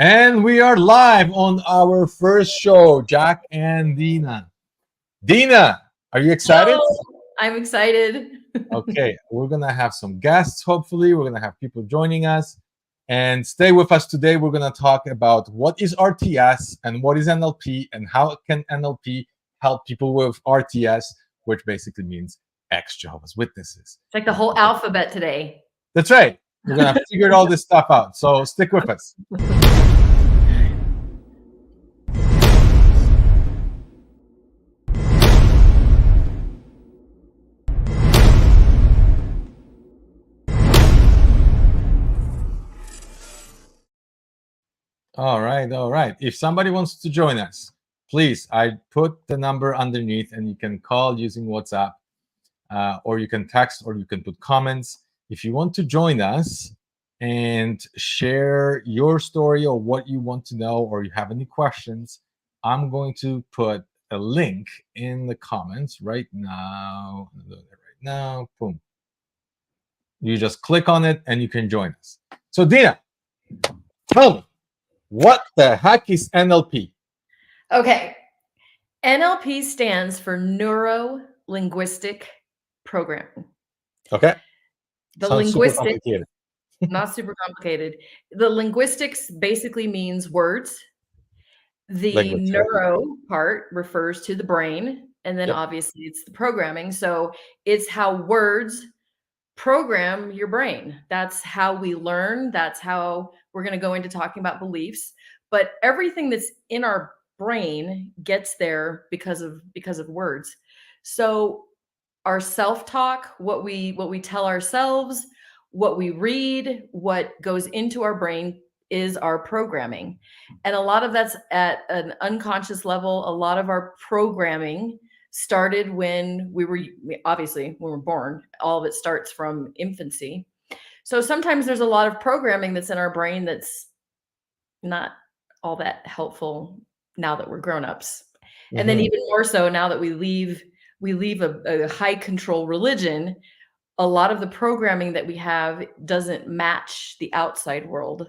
And we are live on our first show, Jack and Deanna. Deanna, are you excited? Hello. I'm excited. Okay, we're going to have some guests, hopefully. We're going to have people joining us. And stay with us today. We're going to talk about what is RTS and what is NLP and how can NLP help people with RTS, which basically means ex-Jehovah's Witnesses. It's like the whole alphabet today. That's right. We're going to figure all this stuff out. So stick with us. All right. If somebody wants to join us, please, I put the number underneath and you can call using WhatsApp, or you can text, or you can put comments. If you want to join us and share your story or what you want to know, or you have any questions, I'm going to put a link in the comments right now. I'm doing it right now. Boom. You just click on it and you can join us. So Deanna, tell me, what the heck is NLP? Okay. NLP stands for Neuro-Linguistic Programming. Okay. The Sounds linguistic, super complicated. not super complicated. The linguistics basically means words. The Language, right? neuro part refers to the brain. And then Yep. obviously it's the programming. So it's how words program your brain. That's how we learn. That's how we're going to go into talking about beliefs. But everything that's in our brain gets there because of words. So our self-talk, what we tell ourselves, what we read, what goes into our brain is our programming. And a lot of that's at an unconscious level. A lot of our programming started when we were born. All of it starts from infancy. So sometimes there's a lot of programming that's in our brain that's not all that helpful now that we're grown-ups. Mm-hmm. And then even more so now that we leave a high control religion, a lot of the programming that we have doesn't match the outside world.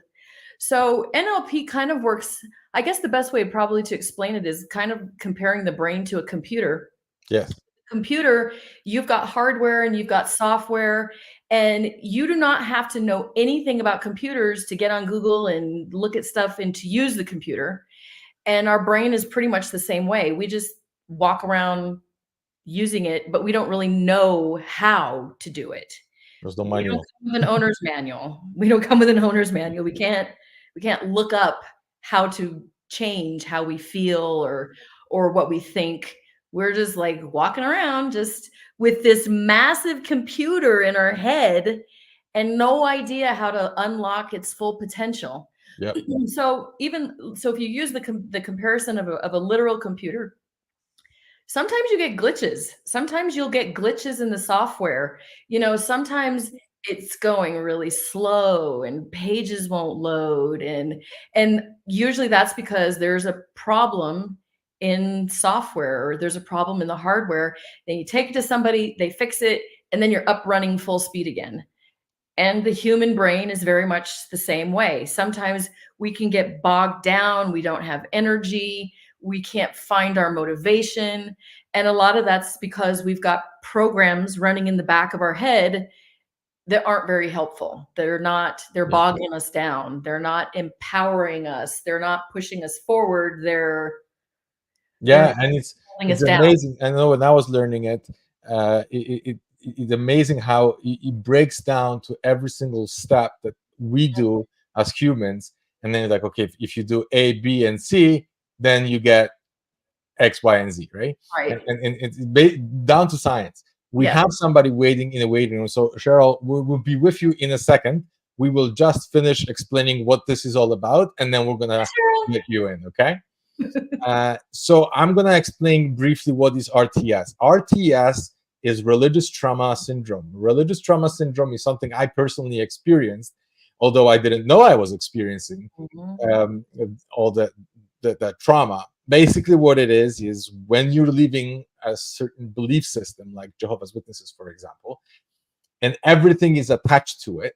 So NLP kind of works, I guess the best way probably to explain it is kind of comparing the brain to a computer. Yes. Computer, you've got hardware and you've got software, and you do not have to know anything about computers to get on Google and look at stuff and to use the computer. And our brain is pretty much the same way. We just walk around using it, but we don't really know how to do it. There's no manual. We don't come with an owner's manual. We don't come with an owner's manual. We can't look up how to change how we feel or what we think. We're just like walking around just with this massive computer in our head and no idea how to unlock its full potential. Yep. So if you use the comparison of a literal computer, sometimes you get glitches. Sometimes you'll get glitches in the software. Sometimes it's going really slow and pages won't load. And usually that's because there's a problem in software or there's a problem in the hardware. Then you take it to somebody, they fix it, and then you're up running full speed again. And the human brain is very much the same way. Sometimes we can get bogged down. We don't have energy. We can't find our motivation. And a lot of that's because we've got programs running in the back of our head that aren't very helpful. They're bogging us down. They're not empowering us. They're not pushing us forward. And it's amazing. I know when I was learning it, it's amazing how it breaks down to every single step that we do as humans. And then like, okay, if you do A, B, and C, then you get X, Y, and Z, right? Right. And it's down to science. We have somebody waiting in a waiting room. So Cheryl, we'll be with you in a second. We will just finish explaining what this is all about, and then we're gonna get you in, okay? So I'm gonna explain briefly what is RTS. RTS is religious trauma syndrome. Religious trauma syndrome is something I personally experienced, although I didn't know I was experiencing all that trauma. Basically what it is when you're leaving a certain belief system, like Jehovah's Witnesses, for example, and everything is attached to it,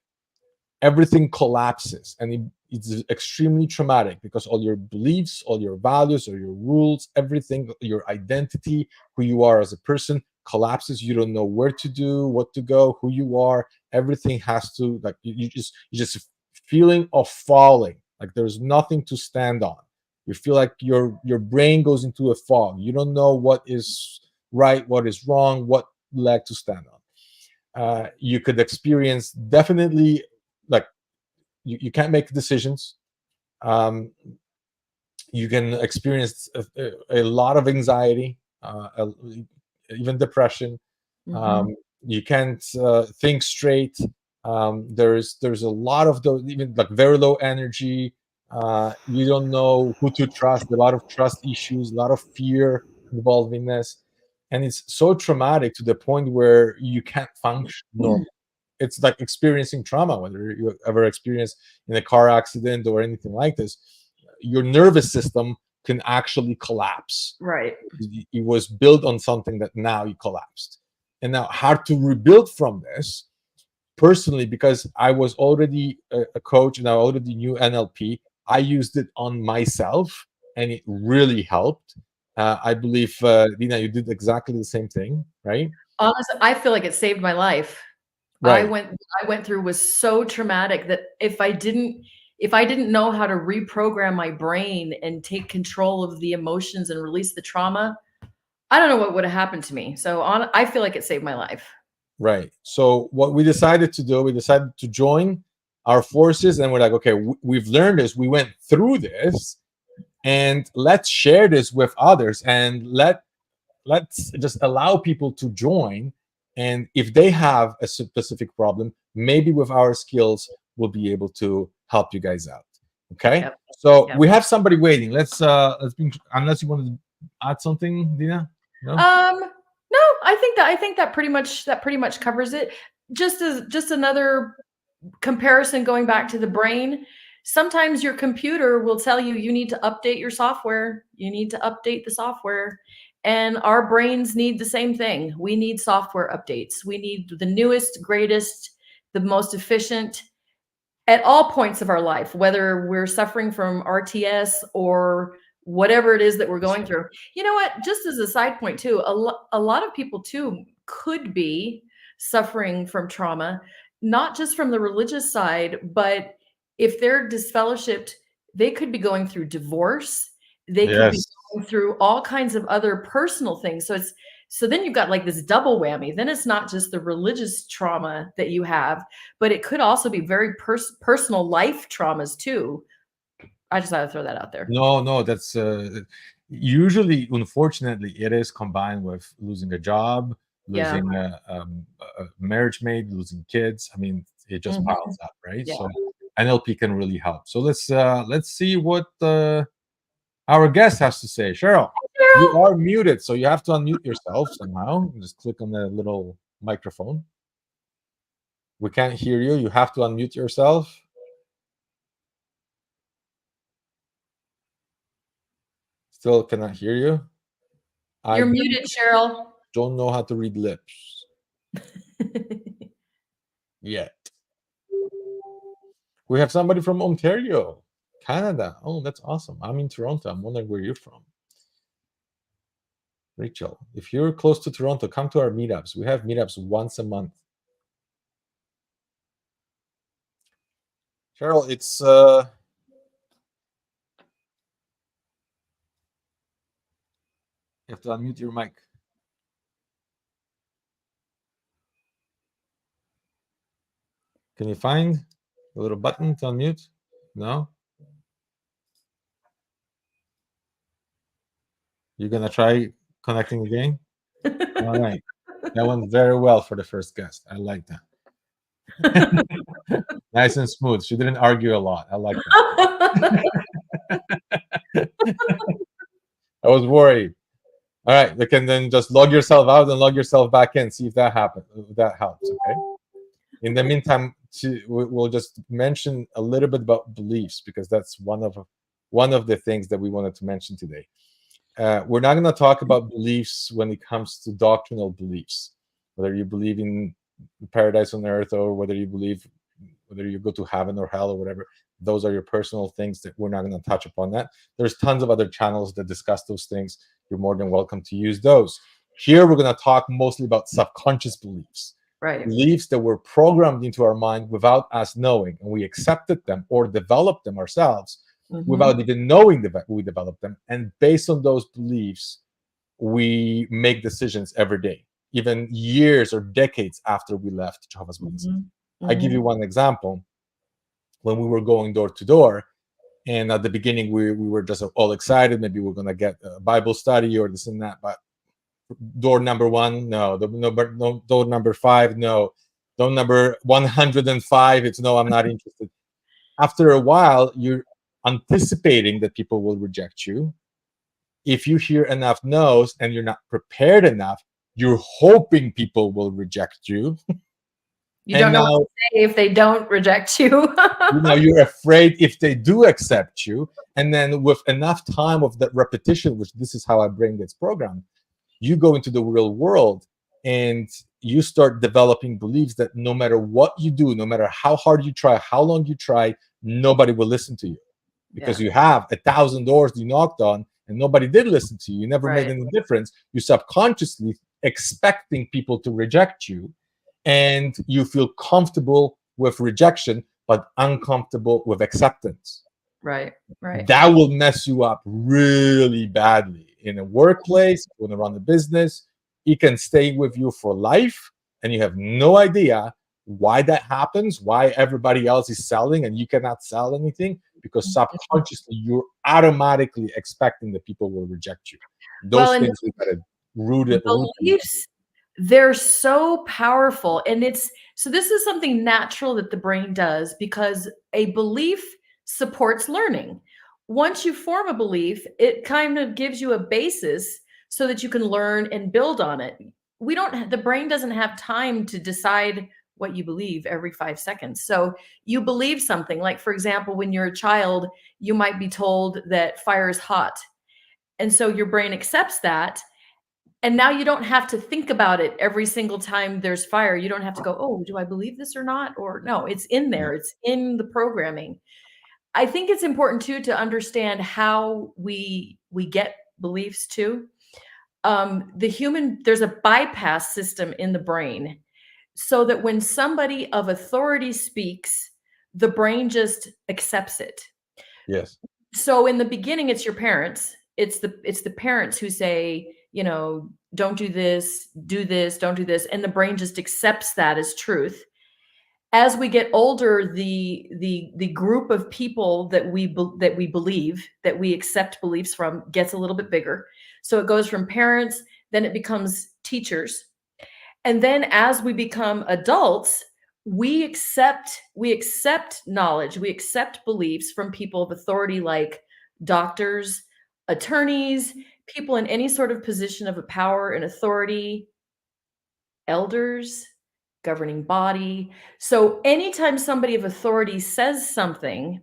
everything collapses. And it's extremely traumatic because all your beliefs, all your values, or your rules, everything, your identity, who you are as a person collapses. You don't know where to do, what to go, who you are. Everything has to, like, you just feeling of falling, like there's nothing to stand on. You feel like your brain goes into a fog. You don't know what is right, what is wrong, what leg to stand on. You could experience definitely, like, you can't make decisions. Um, you can experience a lot of anxiety, even depression. Mhm. You can't think straight. There's a lot of those, even like very low energy. You don't know who to trust. A lot of trust issues, a lot of fear involved in this, and it's so traumatic to the point where you can't function normally. It's like experiencing trauma, whether you ever experienced in a car accident or anything like this. Your nervous system can actually collapse. Right. It was built on something that now it collapsed. And now, hard to rebuild from this. Personally, because I was already a coach and I already knew NLP, I used it on myself and it really helped. I believe, Dina, you did exactly the same thing, right? Honestly, I feel like it saved my life. I Right. went I went through was so traumatic that if I didn't know how to reprogram my brain and take control of the emotions and release the trauma, I don't know what would have happened to me. So I feel like it saved my life. Right. So what we decided to do, we decided to join our forces, and we're like, okay, we've learned this, we went through this, and let's share this with others, and let's just allow people to join. And if they have a specific problem, maybe with our skills, we'll be able to help you guys out. Okay. Yep. So Yep. we have somebody waiting. Let's be, unless you want to add something, Dina. No. No, I think that pretty much covers it. Just another comparison going back to the brain. Sometimes your computer will tell you you need to update your software. You need to update the software. And our brains need the same thing. We need software updates. We need the newest, greatest, the most efficient at all points of our life, whether we're suffering from RTS or whatever it is that we're going through. You know what? Just as a side point, too, a lot of people, too, could be suffering from trauma, not just from the religious side, but if they're disfellowshipped, they could be going through divorce. They could be Yes. going through all kinds of other personal things. So then you've got like this double whammy. Then it's not just the religious trauma that you have, but it could also be very personal life traumas too. I just had to throw that out there. No, no, that's usually, unfortunately, it is combined with losing a job, Yeah. losing a marriage mate, losing kids. I mean, it just Mhm. piles up, right? Yeah. So NLP can really help. So let's see what our guest has to say. Cheryl, you Girl. are muted, so you have to unmute yourself somehow. Just click on the little microphone. We can't hear you. You have to unmute yourself. Still cannot hear you. I You're muted, Cheryl. don't know how to read lips yet. We have somebody from Ontario, Canada. Oh, that's awesome. I'm in Toronto. I'm wondering where you're from. Rachel, if you're close to Toronto, come to our meetups. We have meetups once a month. Cheryl, it's you have to unmute your mic. Can you find a little button to unmute? No? You're gonna try connecting again? All right. That went very well for the first guest. I like that. Nice and smooth. She didn't argue a lot. I like that. I was worried. All right, you can then just log yourself out and log yourself back in. See if that happens. If that helps. Okay. In the meantime, we'll just mention a little bit about beliefs, because that's one of the things that we wanted to mention today. We're not going to talk about beliefs when it comes to doctrinal beliefs, whether you believe in paradise on earth or whether you go to heaven or hell or whatever. Those are your personal things that we're not going to touch upon that. There's tons of other channels that discuss those things. You're more than welcome to use those. Here, we're going to talk mostly about subconscious beliefs. Right. Beliefs that were programmed into our mind without us knowing, and we accepted them or developed them ourselves without even knowing that we developed them. And based on those beliefs, we make decisions every day, even years or decades after we left Jehovah's Witnesses. I give you one example. When we were going door to door, and at the beginning we were just all excited, maybe we're going to get a Bible study or this and that, but door number 1, no. Door number 5, no. Door number 105, it's no, I'm not interested. After a while, you're anticipating that people will reject you. If you hear enough no's and you're not prepared enough, you're hoping people will reject you. You don't know what to say if they don't reject you. You're afraid if they do accept you. And then with enough time of that repetition, which this is how I bring this program, you go into the real world and you start developing beliefs that no matter what you do, no matter how hard you try, how long you try, nobody will listen to you, because you have 1,000 doors you knocked on and nobody did listen to you. You never made any difference. You subconsciously expecting people to reject you, and you feel comfortable with rejection but uncomfortable with acceptance. Right. That will mess you up really badly in a workplace. If you want to run a business, it can stay with you for life, and you have no idea why that happens, why everybody else is selling and you cannot sell anything, because subconsciously you're automatically expecting that people will reject you. Those things we gotta root it. Beliefs, they're so powerful, and so this is something natural that the brain does, because a belief supports learning. Once you form a belief, it kind of gives you a basis so that you can learn and build on it. The brain doesn't have time to decide what you believe every 5 seconds. So you believe something, like, for example, when you're a child, you might be told that fire is hot. And so your brain accepts that. And now you don't have to think about it every single time there's fire. You don't have to go, oh, do I believe this or not? Or no, it's in there. It's in the programming. I think it's important too to understand how we get beliefs too. There's a bypass system in the brain, so that when somebody of authority speaks, the brain just accepts it. Yes. So in the beginning, it's your parents. It's the parents who say, don't do this, don't do this. And the brain just accepts that as truth. As we get older, the group of people that we believe, that we accept beliefs from, gets a little bit bigger. So it goes from parents, then it becomes teachers. And then as we become adults, we accept knowledge, we accept beliefs from people of authority, like doctors, attorneys, people in any sort of position of power and authority, elders, governing body. So anytime somebody of authority says something,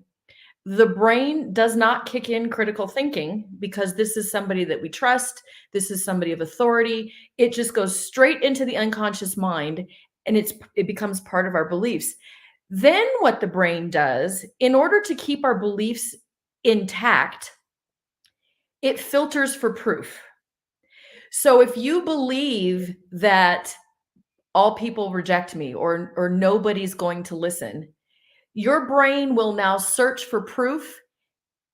the brain does not kick in critical thinking, because this is somebody that we trust. This is somebody of authority. It just goes straight into the unconscious mind, and it becomes part of our beliefs. Then what the brain does, in order to keep our beliefs intact, it filters for proof. So if you believe that all people reject me, or nobody's going to listen, your brain will now search for proof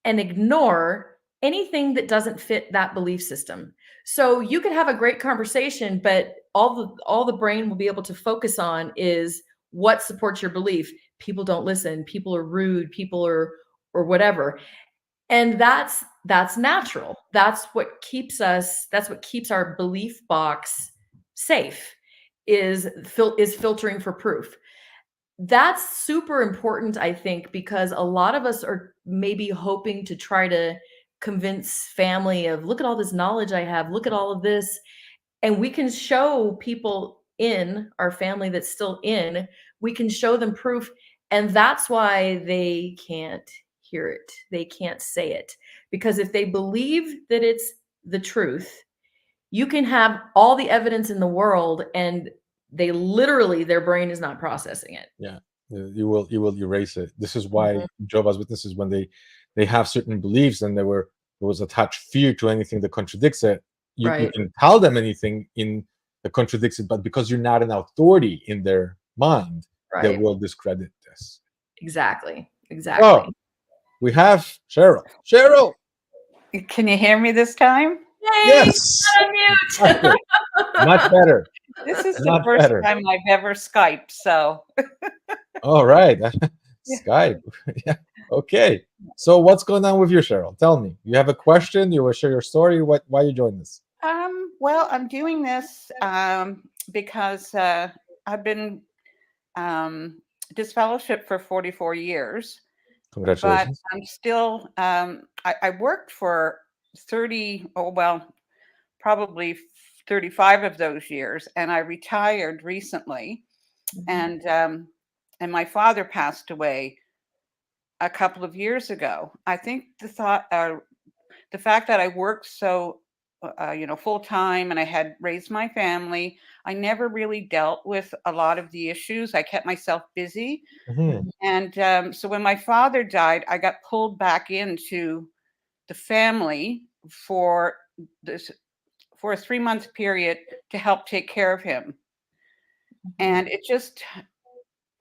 and ignore anything that doesn't fit that belief system. So you could have a great conversation, but all the brain will be able to focus on is what supports your belief. People don't listen, people are rude, people are, or whatever. And that's natural. That's what keeps our belief box safe, is filtering for proof. That's super important, I think, because a lot of us are maybe hoping to try to convince family of, look at all this knowledge I have, look at all of this. And we can show people in our family that's still in, we can show them proof. And that's why they can't hear it. They can't say it. Because if they believe that it's the truth, you can have all the evidence in the world, and their brain is not processing it. Yeah. You will erase it. This is why Mhm. Jehovah's Witnesses, when they have certain beliefs and there was attached fear to anything that contradicts it, you Right. can tell them anything in that contradicts it, but because you're not an authority in their mind, they Right. will discredit this. Exactly. So Exactly. we have Cheryl. Cheryl, Can you hear me this time? Yay! yes, Unmute. fantastic, much better, This is the much first better. time I've ever Skyped, so All right, yeah. Skype. Yeah. Okay. So what's going on with you, Cheryl? Tell me. You have a question? You want to share your story? Why you join this? Well, I'm doing this because I've been disfellowship for 44 years, but Congratulations. I'm still, I worked for 30, oh, well, probably 35 of those years, and I retired recently, Mhm. and my father passed away a couple of years ago. I think the fact that I worked so, full time and I had raised my family, I never really dealt with a lot of the issues. I kept myself busy. Mhm. And so when my father died, I got pulled back into the family for this for a 3 month period to help take care of him. Mhm. And it just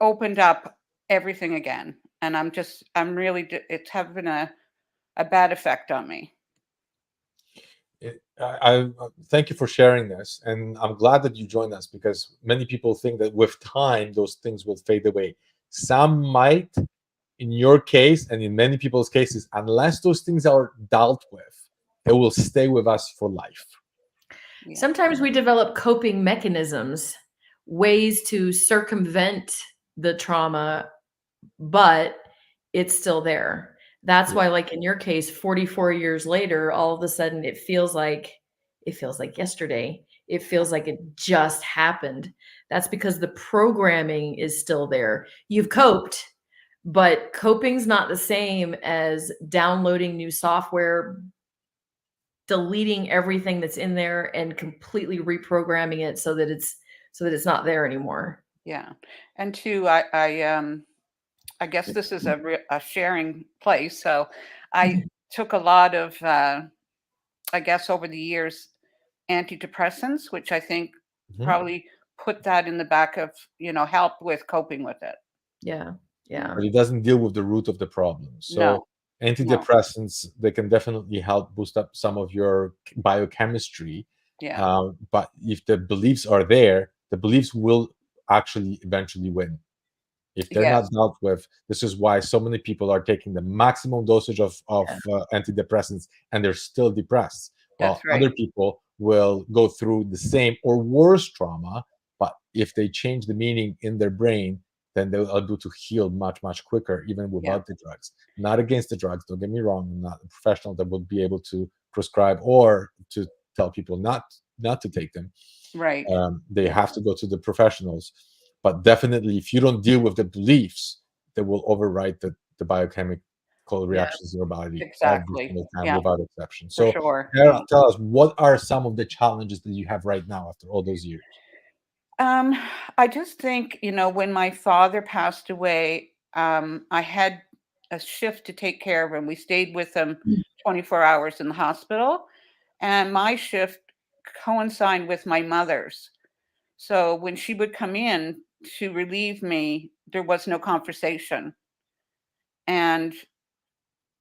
opened up everything again. And I'm really, it's having a bad effect on me. I thank you for sharing this, and I'm glad that you joined us because many people think that with time those things will fade away. Some might, in your case, and in many people's cases, unless those things are dealt with, they will stay with us for life. Yeah. Sometimes we develop coping mechanisms, ways to circumvent the trauma, but it's still there. That's Yeah. why, like in your case, 44 years later, all of a sudden it feels like yesterday. It feels like it just happened. That's because the programming is still there. You've coped, but coping's not the same as downloading new software, deleting everything that's in there and completely reprogramming it so that it's not there anymore. Yeah. And two, I guess this is a sharing place. So I took a lot of, I guess over the years, antidepressants, which I think Mhm. probably put that in the back of, help with coping with it. Yeah. Yeah. But it doesn't deal with the root of the problem. So No, no. antidepressants, they can definitely help boost up some of your biochemistry. Yeah. But if the beliefs are there, the beliefs will actually eventually win. If they're not Yes. dealt with, this is why so many people are taking the maximum dosage of antidepressants and they're still depressed. That's While right. other people will go through the same or worse trauma, but if they change the meaning in their brain, then they'll able to heal much, much quicker, even Yeah. without the drugs. Not against the drugs, don't get me wrong. I'm not a professional that would be able to prescribe or to tell people not to take them. Right. They Yeah. have to go to the professionals. But definitely, if you don't deal with the beliefs, they will override the biochemical Yeah. reactions in your body every Exactly. single time Yeah. without exception. For So, sure. Yeah. Sarah, tell us, what are some of the challenges that you have right now after all those years? Um, I just think, when my father passed away, I had a shift to take care of him. We stayed with him 24 hours in the hospital, and my shift coincided with my mother's. So when she would come in to relieve me, there was no conversation. And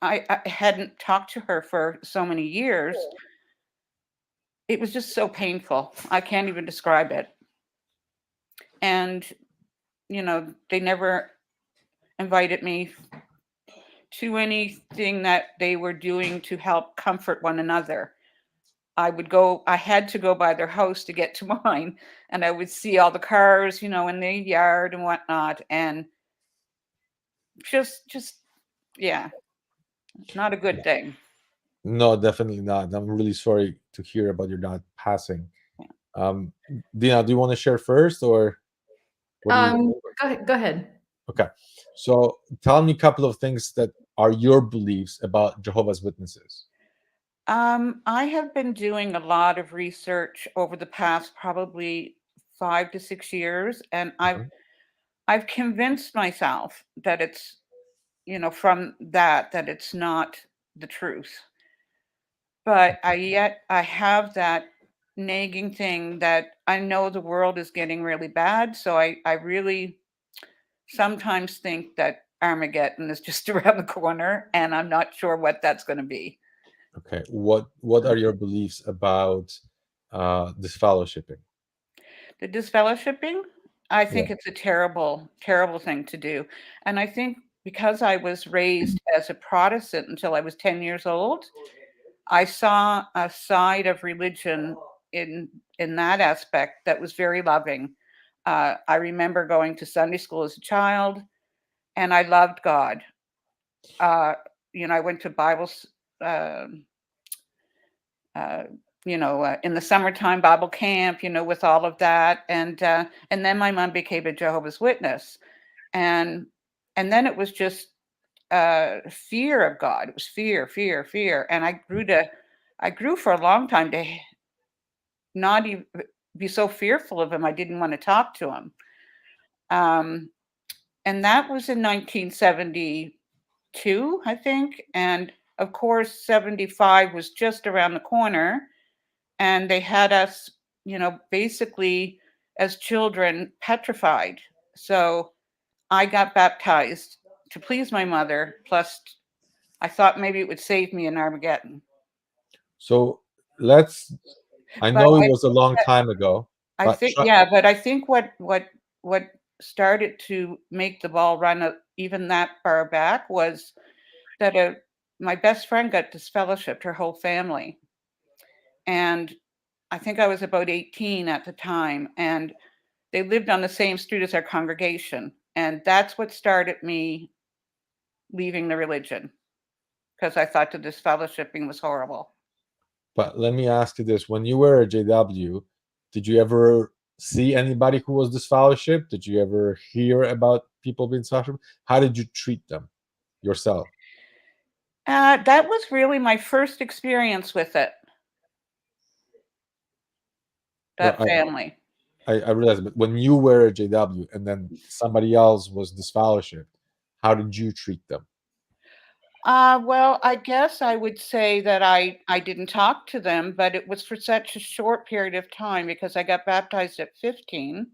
I hadn't talked to her for so many years. It was just so painful. I can't even describe it. And, they never invited me to anything that they were doing to help comfort one another. I had to go by their house to get to mine, and I would see all the cars, in the yard and whatnot. And just, yeah, not a good Yeah. thing. No, definitely not. I'm really sorry to hear about your dad passing. Yeah. Um, Dina, do you want to share first, or what do you? Go ahead. Go ahead. Okay, so tell me a couple of things that are your beliefs about Jehovah's Witnesses. I have been doing a lot of research over the past probably 5 to 6 years, and Mhm. I've convinced myself that it's, from that it's not the truth. But I have that nagging thing that I know the world is getting really bad. So I really sometimes think that Armageddon is just around the corner, and I'm not sure what that's going to be. Okay. What are your beliefs about disfellowshipping? The disfellowshipping, I Yeah. think it's a terrible, terrible thing to do. And I think because I was raised as a Protestant until I was 10 years old, I saw a side of religion in in that aspect that was very loving. I remember going to Sunday school as a child, and I loved God. Uh, I went to um, uh, in the summertime Bible camp, with all of that, and then my mom became a Jehovah's Witness, and then it was just fear of God. It was fear, fear, fear, and I grew for a long time to not even be so fearful of him. I didn't want to talk to him. Um, and that was in 1972, I think. And of course, 75 was just around the corner. And they had us, basically as children petrified. So I got baptized to please my mother. Plus, I thought maybe it would save me in Armageddon. So let's. I But know it was a long time ago, I but think, yeah, but I think what started to make the ball run even that far back was that my best friend got disfellowshipped, her whole family, and I think I was about 18 at the time, and they lived on the same street as our congregation, and that's what started me leaving the religion because I thought the disfellowshipping was horrible. let me ask you this: when you were at JW, did you ever see anybody who was disfellowship? Did you ever hear about people being disfellowship? How did you treat them yourself? That was really my first experience with it, No, that family. I realize, but when you were at JW and then somebody else was disfellowshipped, how did you treat them? Well, I guess I would say that I didn't talk to them, but it was for such a short period of time because I got baptized at 15,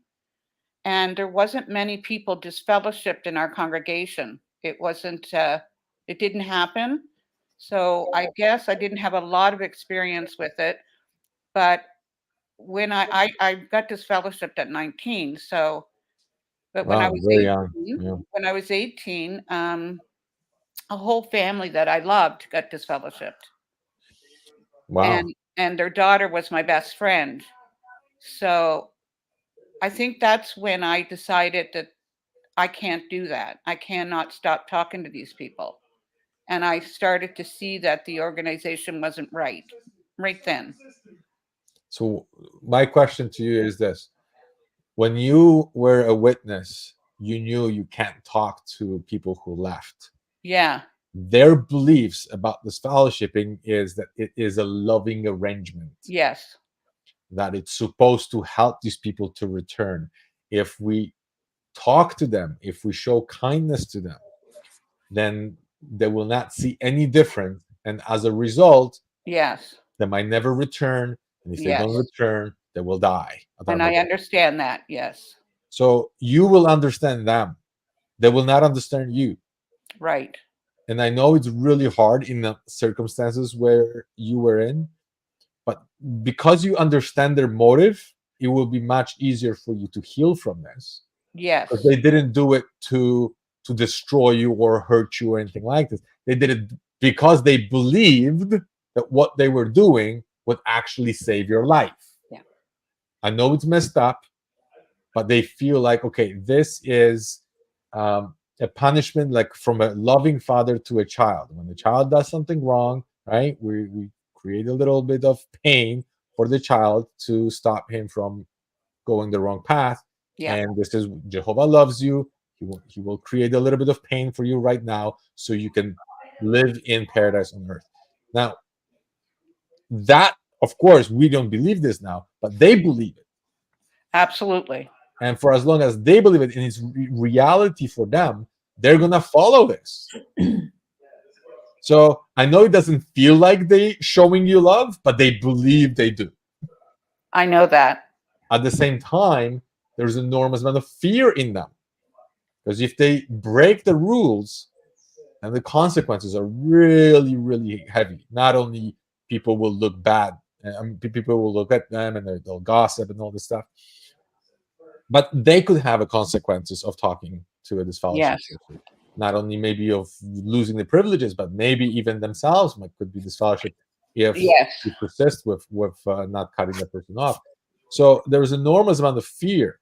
and there wasn't many people disfellowshipped in our congregation. It didn't happen. So I guess I didn't have a lot of experience with it. But when I got disfellowshipped at 19, so but Wow, very young. Yeah. when I was 18, a whole family that I loved got disfellowshipped. Wow. And their daughter was my best friend. So I think that's when I decided that I can't do that. I cannot stop talking to these people. And I started to see that the organization wasn't right then. So my question to you is this: when you were a witness, you knew you can't talk to people who left. Yeah. Their beliefs about this fellowshipping is that it is a loving arrangement, Yes. that it's supposed to help these people to return. If we talk to them, if we show kindness to them, then they will not see any difference. And as a result, Yes. they might never return. And if they don't Yes. return, they will die at And I Armageddon. understand that. Yes. So you will understand them. They will not understand you. Right. And I know it's really hard in the circumstances where you were in, but because you understand their motive, it will be much easier for you to heal from this. Because Yes. they didn't do it to destroy you or hurt you or anything like this. They did it because they believed that what they were doing would actually save your life. Yeah. I know it's messed up, but they feel like, okay, this is a punishment, like from a loving father to a child. When the child does something wrong, right, we create a little bit of pain for the child to stop him from going the wrong path. Yeah. And this is Jehovah loves you. He will create a little bit of pain for you right now so you can live in paradise on earth. Now, that, of course, we don't believe this now, but they believe it. Absolutely. And for as long as they believe it and it's reality for them, they're going to follow this. So I know it doesn't feel like they showing you love, but they believe they do. I know that. At the same time, there's an enormous amount of fear in them. Because if they break the rules, and the consequences are really, really heavy. Not only people will look bad, people will look at them and they'll gossip and all this stuff, but they could have a consequences of talking to a disfellowship. Yes. Not only maybe of losing the privileges, but maybe even themselves could be disfellowship if you persist with not cutting the person off. So there's an enormous amount of fear.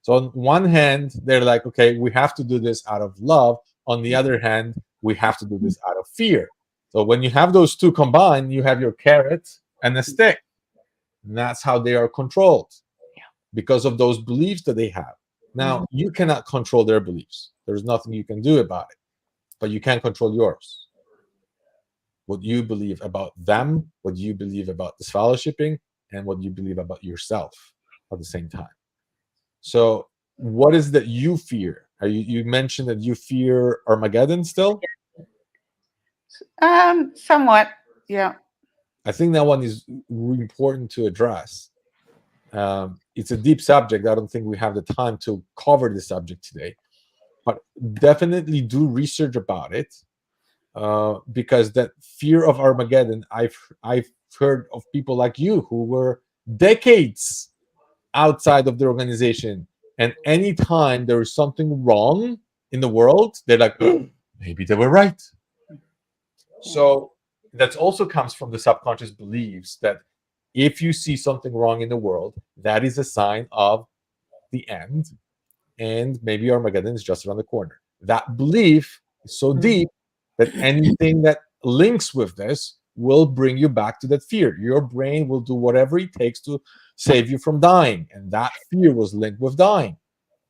So on one hand, they're like, okay, we have to do this out of love. On the other hand, we have to do this out of fear. So when you have those two combined, you have your carrot and the stick. And that's how they are controlled, because of those beliefs that they have. Now, you cannot control their beliefs. There's nothing you can do about it, but you can control yours. What you believe about them, what you believe about disfellowshipping, and what you believe about yourself at the same time. So what is that you fear? You mentioned that you fear Armageddon still? Somewhat, yeah. I think that one is really important to address. It's a deep subject. I don't think we have the time to cover the subject today, but definitely do research about it, because that fear of Armageddon, I've heard of people like you who were decades outside of the organization, and anytime there is something wrong in the world, they're like, oh, maybe they were right. So that also comes from the subconscious beliefs that if you see something wrong in the world, that is a sign of the end, and maybe Armageddon is just around the corner. That belief is so deep that anything that links with this will bring you back to that fear. Your brain will do whatever it takes to save you from dying, and that fear was linked with dying.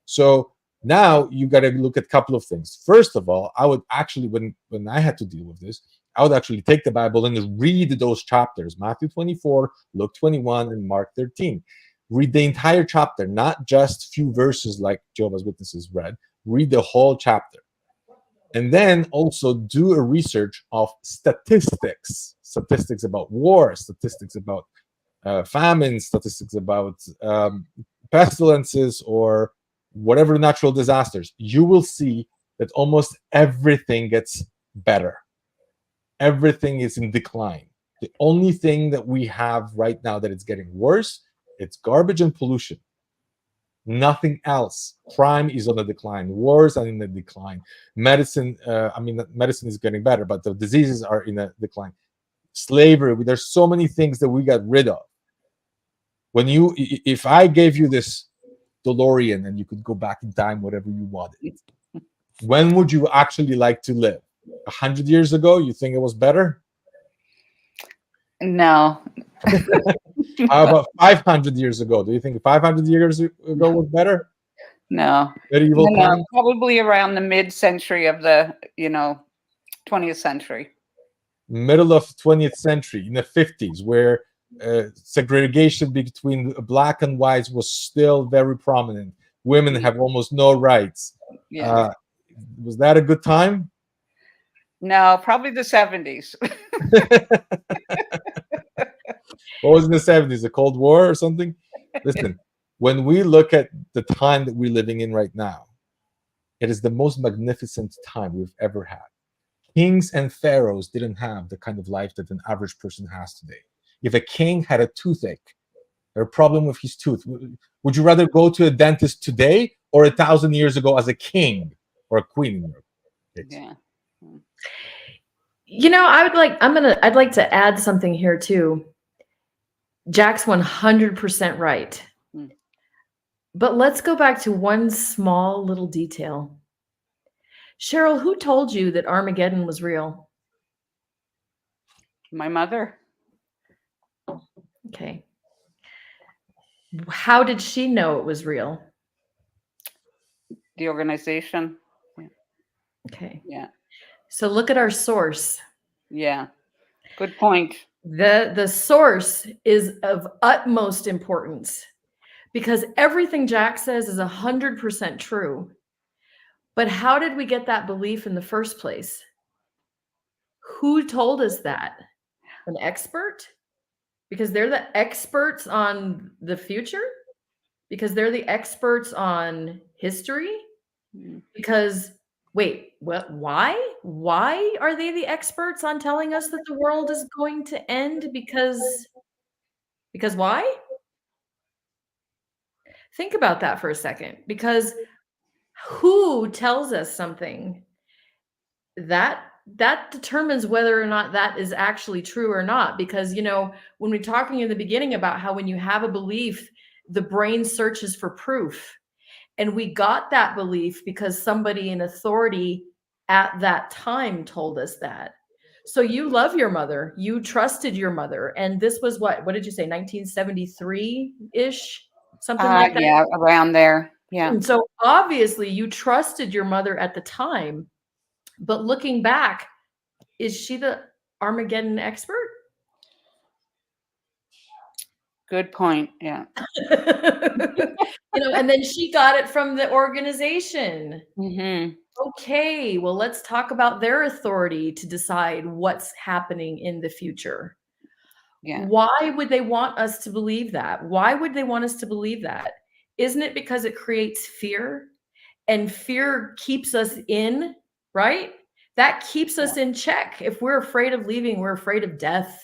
So now you got to look at a couple of things. First of all, I would actually, when I had to deal with this, I would actually take the Bible and read those chapters: Matthew 24, Luke 21, and Mark 13. Read the entire chapter, not just few verses like Jehovah's Witnesses read. Read the whole chapter. And then also do a research of statistics about war, statistics about famine, statistics about pestilences or whatever natural disasters. You will see that almost everything gets better. Everything is in decline. The only thing that we have right now that is getting worse, it's garbage and pollution. Nothing else. Crime is on the decline. Wars are in the decline. Medicine, medicine is getting better, but the diseases are in a decline. Slavery, there's so many things that we got rid of. If I gave you this DeLorean and you could go back in time, whatever you wanted, when would you actually like to live? 100 years ago? You think it was better? No. How about 500 years ago? Do you think 500 years ago was better? No. Medieval times? Probably around the mid-century of the 20th century. Middle of 20th century, in the 50s, where segregation between black and whites was still very prominent. Women have almost no rights. Yeah. Was that a good time? No, probably the 70s. What was in the 70s? The Cold War or something? Listen, when we look at the time that we're living in right now, it is the most magnificent time we've ever had. Kings and pharaohs didn't have the kind of life that an average person has today. If a king had a toothache or a problem with his tooth, would you rather go to a dentist today or 1,000 years ago as a king or a queen in your case? Yeah. I'd like to add something here too. Jack's 100% right. But let's go back to one small little detail. Cheryl, who told you that Armageddon was real? My mother. Okay. How did she know it was real? The organization. Okay. Yeah. So look at our source. Yeah. Good point. The source is of utmost importance, Because everything Jack says is 100% true. But how did we get that belief in the first place? Who told us that? An expert? Because they're the experts on the future? Because they're the experts on history? Because, wait, what? Why? Why are they the experts on telling us that the world is going to end? Because why? Think about that for a second. Because who tells us something that determines whether or not that is actually true or not. Because, when we're talking in the beginning about how when you have a belief, the brain searches for proof. And we got that belief because somebody in authority at that time told us that. So you love your mother, you trusted your mother. And this was what did you say, 1973-ish? Something like that? Yeah, around there. Yeah. So obviously you trusted your mother at the time. But looking back, is she the Armageddon expert? Good point. Yeah. And then she got it from the organization. Mm-hmm. Okay, well, let's talk about their authority to decide what's happening in the future. Yeah. Why would they want us to believe that? Why would they want us to believe that? Isn't it because it creates fear? And fear keeps us in, right? That keeps us in check. If we're afraid of leaving, we're afraid of death.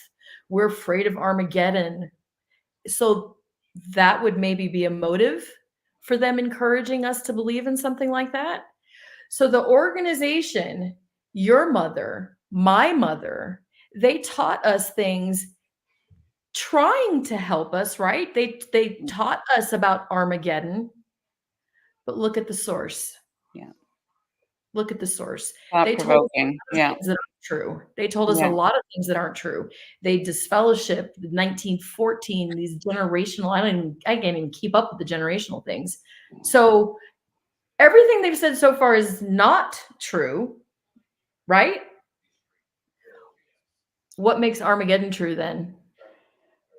We're afraid of Armageddon. So that would maybe be a motive for them encouraging us to believe in something like that. So the organization, your mother, my mother, they taught us things trying to help us, right? They taught us about Armageddon, but look at the source. Yeah. Look at the source. Thought They told us provoking. Yeah. things that aren't true. They told us a lot of things that aren't true. They disfellowshipped the 1914, these generational, I can't even keep up with the generational things. So everything they've said so far is not true, right? What makes Armageddon true then?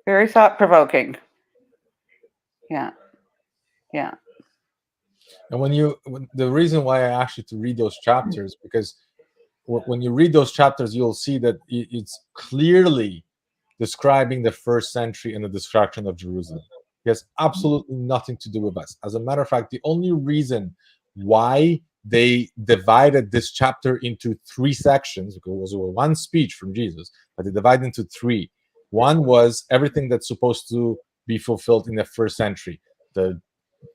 Very thought provoking. Yeah. Yeah. And the reason why I asked you to read those chapters, because when you read those chapters, you'll see that it's clearly describing the first century and the destruction of Jerusalem. It has absolutely nothing to do with us. As a matter of fact, the only reason why they divided this chapter into 3 sections, because it was one speech from Jesus, but they divided into 3. One was everything that's supposed to be fulfilled in the first century, the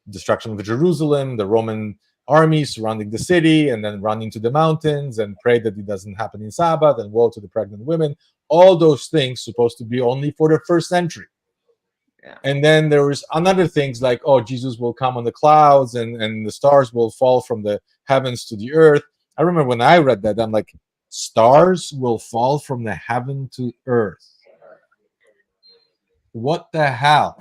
destruction of Jerusalem, the Roman army surrounding the city, and then run into the mountains and pray that it doesn't happen in Sabbath, and woe to the pregnant women. All those things supposed to be only for the first century. Yeah. And then there was another things like, oh, Jesus will come on the clouds, and the stars will fall from the heavens to the earth. I remember when I read that, I'm like, stars will fall from the heaven to earth. What the hell?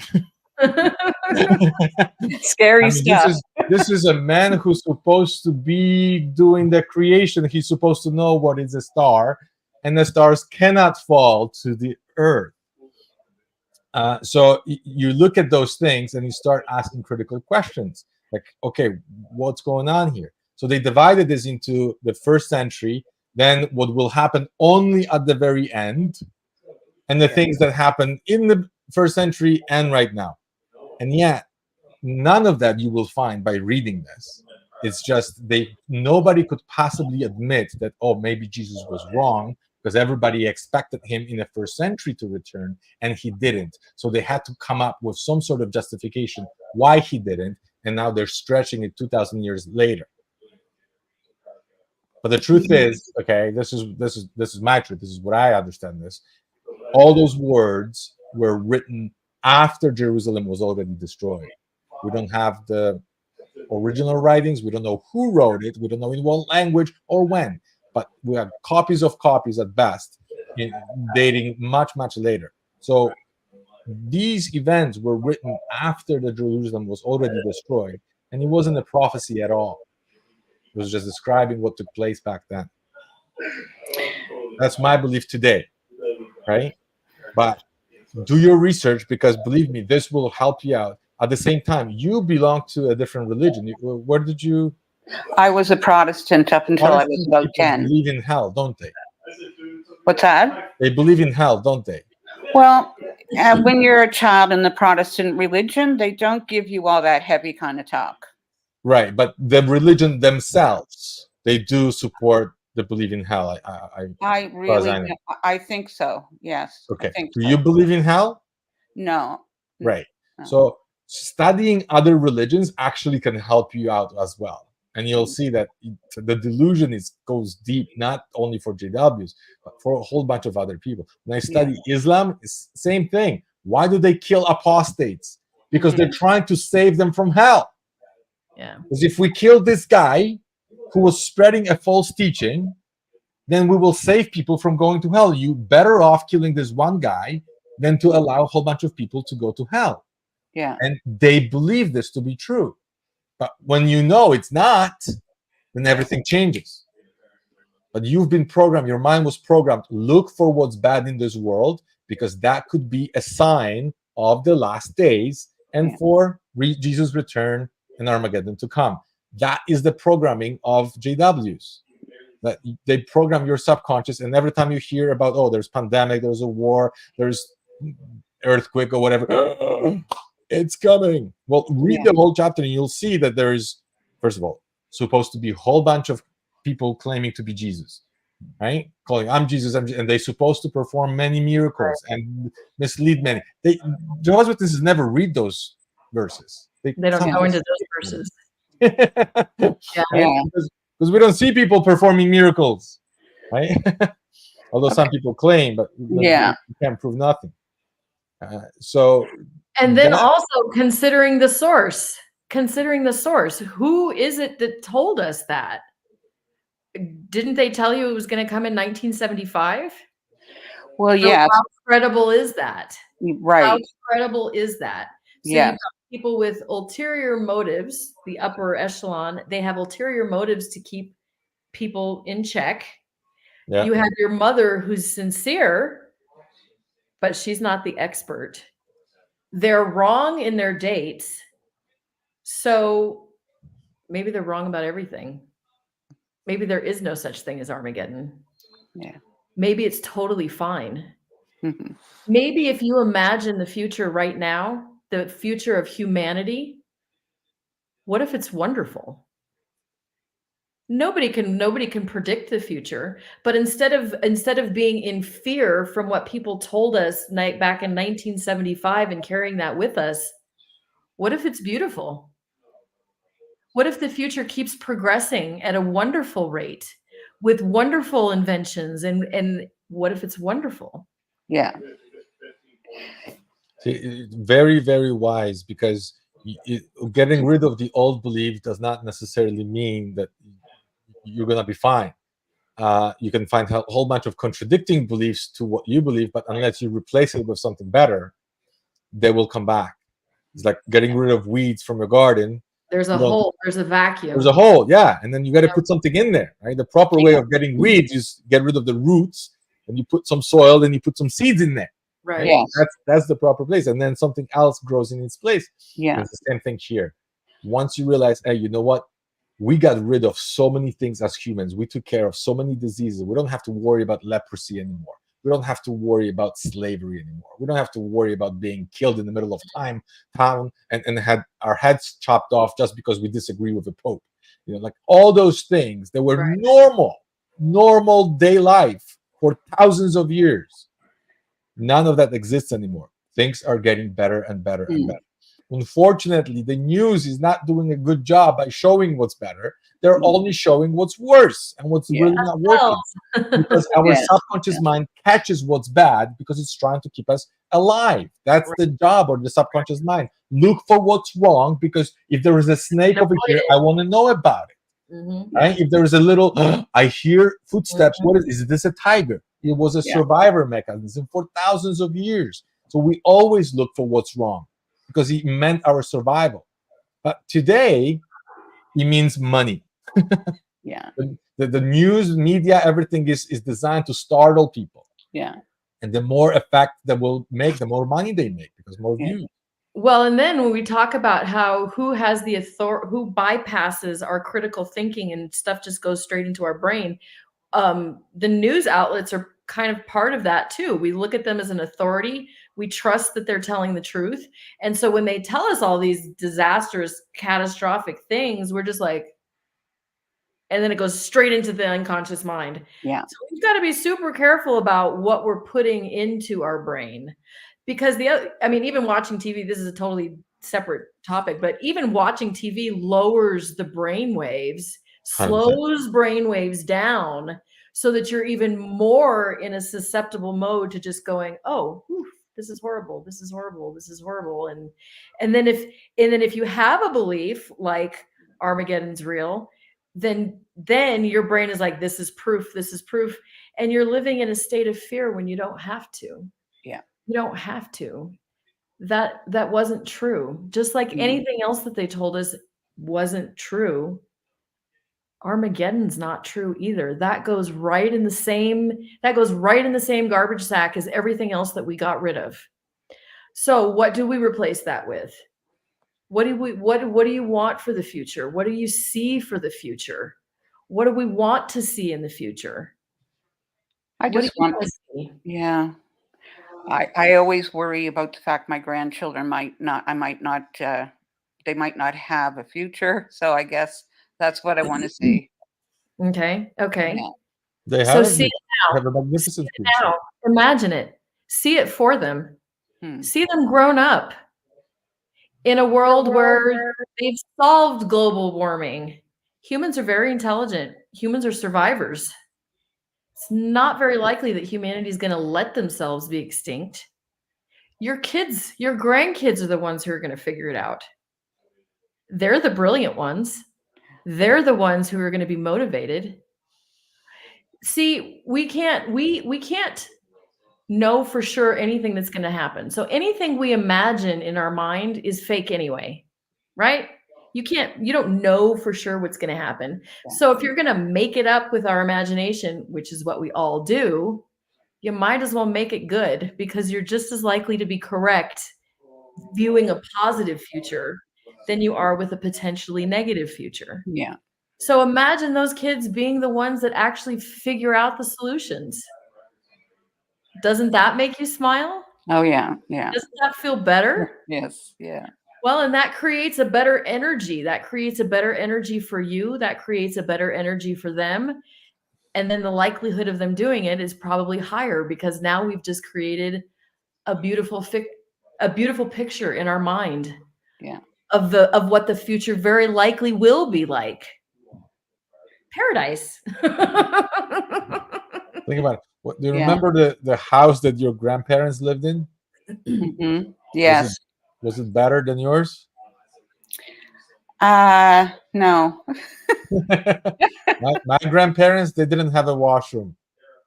Scary stuff. This is a man who's supposed to be doing the creation. He's supposed to know what is a star, and the stars cannot fall to the earth. So you look at those things and you start asking critical questions like, okay, what's going on here? So they divided this into the first century, then what will happen only at the very end, and the things that happen in the first century and right now. And yet, none of that you will find by reading this. It's just nobody could possibly admit that, oh, maybe Jesus was wrong, because everybody expected him in the first century to return, and he didn't. So they had to come up with some sort of justification why he didn't, and now they're stretching it 2,000 years later. But the truth is, okay, this is my truth. This is what I understand this. All those words were written after Jerusalem was already destroyed. We don't have the original writings. We don't know who wrote it. We don't know in what language or when. But we have copies of copies at best, dating much, much later. So these events were written after the Jerusalem was already destroyed, and it wasn't a prophecy at all. It was just describing what took place back then. That's my belief today, right? But do your research, because believe me, this will help you out at the same time, you belong to a different religion. Where did you? I was a Protestant up until I was Protestant about people 10. believe in hell, don't they? What's that? They believe in hell, don't they? Well, when you're a child in the Protestant religion, they don't give you all that heavy kind of talk. Right, but the religion themselves, they do support the belief in hell. I think so. Yes. Okay. I think Do so. you believe in hell? No. Right. No. So studying other religions actually can help you out as well. And you'll see that the delusion goes deep, not only for JWs, but for a whole bunch of other people. When I study Islam, it's same thing. Why do they kill apostates? Because they're trying to save them from hell. Yeah. Because if we kill this guy who was spreading a false teaching, then we will save people from going to hell. You better off killing this one guy than to allow a whole bunch of people to go to hell. Yeah. And they believe this to be true. But when you know it's not, then everything changes. But you've been programmed, your mind was programmed, look for what's bad in this world, because that could be a sign of the last days and for Jesus' return and Armageddon to come. That is the programming of JWs. That they program your subconscious, and every time you hear about, oh, there's pandemic, there's a war, there's earthquake or whatever, it's coming. Well, read the whole chapter and you'll see that there is, first of all, supposed to be a whole bunch of people claiming to be Jesus, right? Calling, I'm Jesus, and they're supposed to perform many miracles and mislead many. Jehovah's Witnesses never read those verses. They don't go into those verses. Because we don't see people performing miracles, right? Although some people claim, but you can't prove nothing. And then also considering the source. Who is it that told us that? Didn't they tell you it was going to come in 1975? Well, yeah. How credible is that? Right. How credible is that? So you've got people with ulterior motives, the upper echelon, they have ulterior motives to keep people in check. Yeah. You have your mother who's sincere, but she's not the expert. They're wrong in their dates. So maybe they're wrong about everything. Maybe there is no such thing as Armageddon. Yeah. Maybe it's totally fine. Mm-hmm. Maybe if you imagine the future right now, the future of humanity, what if it's wonderful? Nobody can predict the future, but instead of being in fear from what people told us back in 1975 and carrying that with us, what if it's beautiful? What if the future keeps progressing at a wonderful rate with wonderful inventions, and what if it's wonderful? Yeah. Very, very wise, because getting rid of the old belief does not necessarily mean that you're going to be fine. You can find a whole bunch of contradicting beliefs to what you believe, but unless you replace it with something better, they will come back. It's like getting rid of weeds from your garden. There's a hole. There's a vacuum. There's a hole, yeah. And then you got to put something in there, right? The proper way of getting weeds is get rid of the roots, and you put some soil, then you put some seeds in there. Right. Yes. That's the proper place. And then something else grows in its place. Yeah. It's the same thing here. Once you realize, hey, you know what? We got rid of so many things as humans. We took care of so many diseases. We don't have to worry about leprosy anymore. We don't have to worry about slavery anymore. We don't have to worry about being killed in the middle of town and had our heads chopped off just because we disagree with the Pope. Like all those things that were normal day life for thousands of years. None of that exists anymore. Things are getting better and better and better. Unfortunately, the news is not doing a good job by showing what's better. They're only showing what's worse and what's really not working. Because our subconscious mind catches what's bad because it's trying to keep us alive. That's the job of the subconscious mind. Look for what's wrong, because if there is a snake over here, I want to know about it. Mm-hmm. Right? If there is a little, I hear footsteps. Mm-hmm. What is this? A tiger? It was a survivor mechanism for thousands of years. So we always look for what's wrong, because it meant our survival. But today, it means money. Yeah. The news, media, everything is designed to startle people. Yeah. And the more effect that will make, the more money they make, because more views. Well, and then when we talk about how who has the authority, who bypasses our critical thinking and stuff just goes straight into our brain, the news outlets are kind of part of that too. We look at them as an authority. We trust that they're telling the truth. And so when they tell us all these disastrous, catastrophic things, we're just like, and then it goes straight into the unconscious mind. Yeah. So we've got to be super careful about what we're putting into our brain, because even watching TV, this is a totally separate topic, but even watching TV lowers the brain waves, 100%. slows brain waves down, so that you're even more in a susceptible mode to just going, oh, whew, this is horrible, this is horrible, this is horrible. And then if you have a belief like Armageddon's real, then your brain is like, this is proof, and you're living in a state of fear when you don't have to. Yeah. You don't have to. That wasn't true. Just like anything else that they told us wasn't true, Armageddon's not true either. That goes right in the same garbage sack as everything else that we got rid of. So what do we replace that with? What do you want for the future? What do you see for the future? What do we want to see in the future? I just want to see. Yeah. I always worry about the fact my grandchildren might not they might not have a future. So I guess that's what I want to see. Okay. Yeah. They So have, see it now. have a magnificent See it now. Imagine it. See it for them. See them grown up in a world where they've solved global warming. Humans are very intelligent. Humans are survivors. It's not very likely that humanity is going to let themselves be extinct. Your kids, your grandkids are the ones who are going to figure it out. They're the brilliant ones. They're the ones who are going to be motivated. See, we can't know for sure anything that's going to happen. So anything we imagine in our mind is fake anyway, right? You don't know for sure what's going to happen. Yeah. So if you're going to make it up with our imagination, which is what we all do, you might as well make it good, because you're just as likely to be correct viewing a positive future than you are with a potentially negative future. Yeah. So imagine those kids being the ones that actually figure out the solutions. Doesn't that make you smile? Oh, yeah. Yeah. Doesn't that feel better? Yes. Yeah. Well, and that creates a better energy. That creates a better energy for you. That creates a better energy for them. And then the likelihood of them doing it is probably higher, because now we've just created a beautiful picture in our mind. Yeah. Of what the future very likely will be like. Paradise. Think about it. Do you remember the house that your grandparents lived in? Mm-hmm. Yes. Was it better than yours? No. my grandparents, they didn't have a washroom.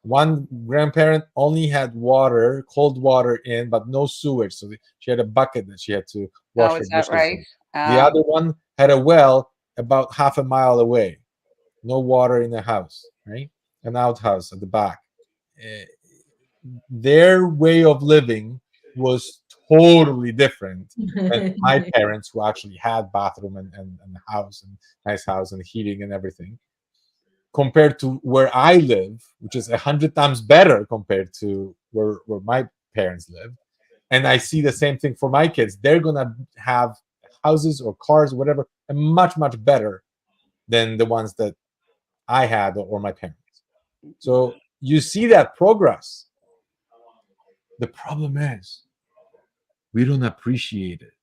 One grandparent only had water, cold water in, but no sewage. So she had a bucket that she had to wash her dishes right? The other one had a well about half a mile away. No water in the house, right? An outhouse at the back. Their way of living was totally different than my parents, who actually had bathroom and house and nice house and heating and everything, compared to where I live, which is 100 times better compared to where my parents live. And I see the same thing for my kids. They're gonna have houses or cars, whatever, and much better than the ones that I had or my parents. So you see that progress. The problem is we don't appreciate it.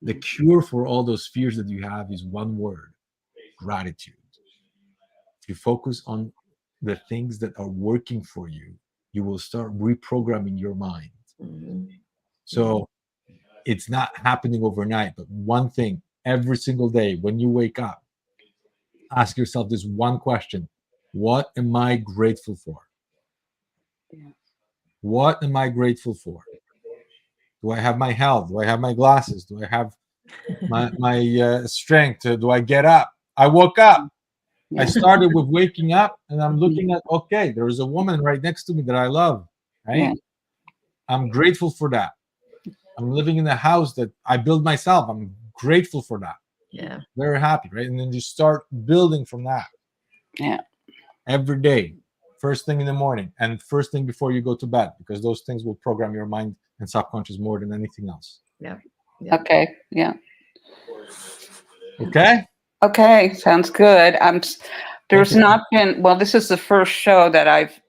The cure for all those fears that you have is one word: gratitude. If you focus on the things that are working for you, you will start reprogramming your mind. So it's not happening overnight, but one thing every single day when you wake up, ask yourself this one question: what am I grateful for? What am I grateful for? Do I have my health? Do I have my glasses? Do I have my strength? Do I get up? I woke up. I started with waking up, and I'm looking at, okay, there is a woman right next to me that I love, right? I'm grateful for that. I'm living in a house that I built myself. I'm grateful for that. Yeah. Very happy, right? And then you start building from that. Yeah. Every day, first thing in the morning, and first thing before you go to bed, because those things will program your mind and subconscious more than anything else. Yeah. Okay. Yeah. Okay. Okay. Sounds good. There's not been. Well, this is the first show that I've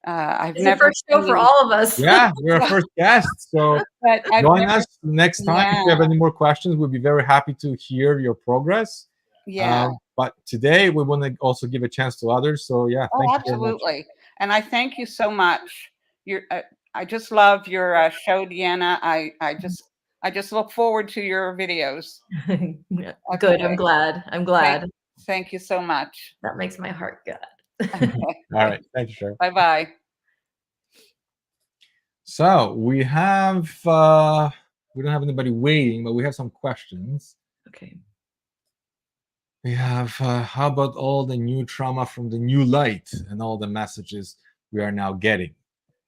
It's never the first show for seen. all of us. Yeah, you're our first guest. So But I've join never. us next time. If you have any more questions, we'll be very happy to hear your progress. Yeah. But today we want to also give a chance to others. So yeah, Oh, thank you very much. absolutely. And I thank you so much. I just love your show, Deanna. I just look forward to your videos. Yeah. Okay. Good. I'm glad. Thank you so much. That makes my heart good. Okay. All right. Thank you, Cheryl. Bye-bye. So we don't have anybody waiting, but we have some questions. Okay. We have how about all the new trauma from the new light and all the messages we are now getting?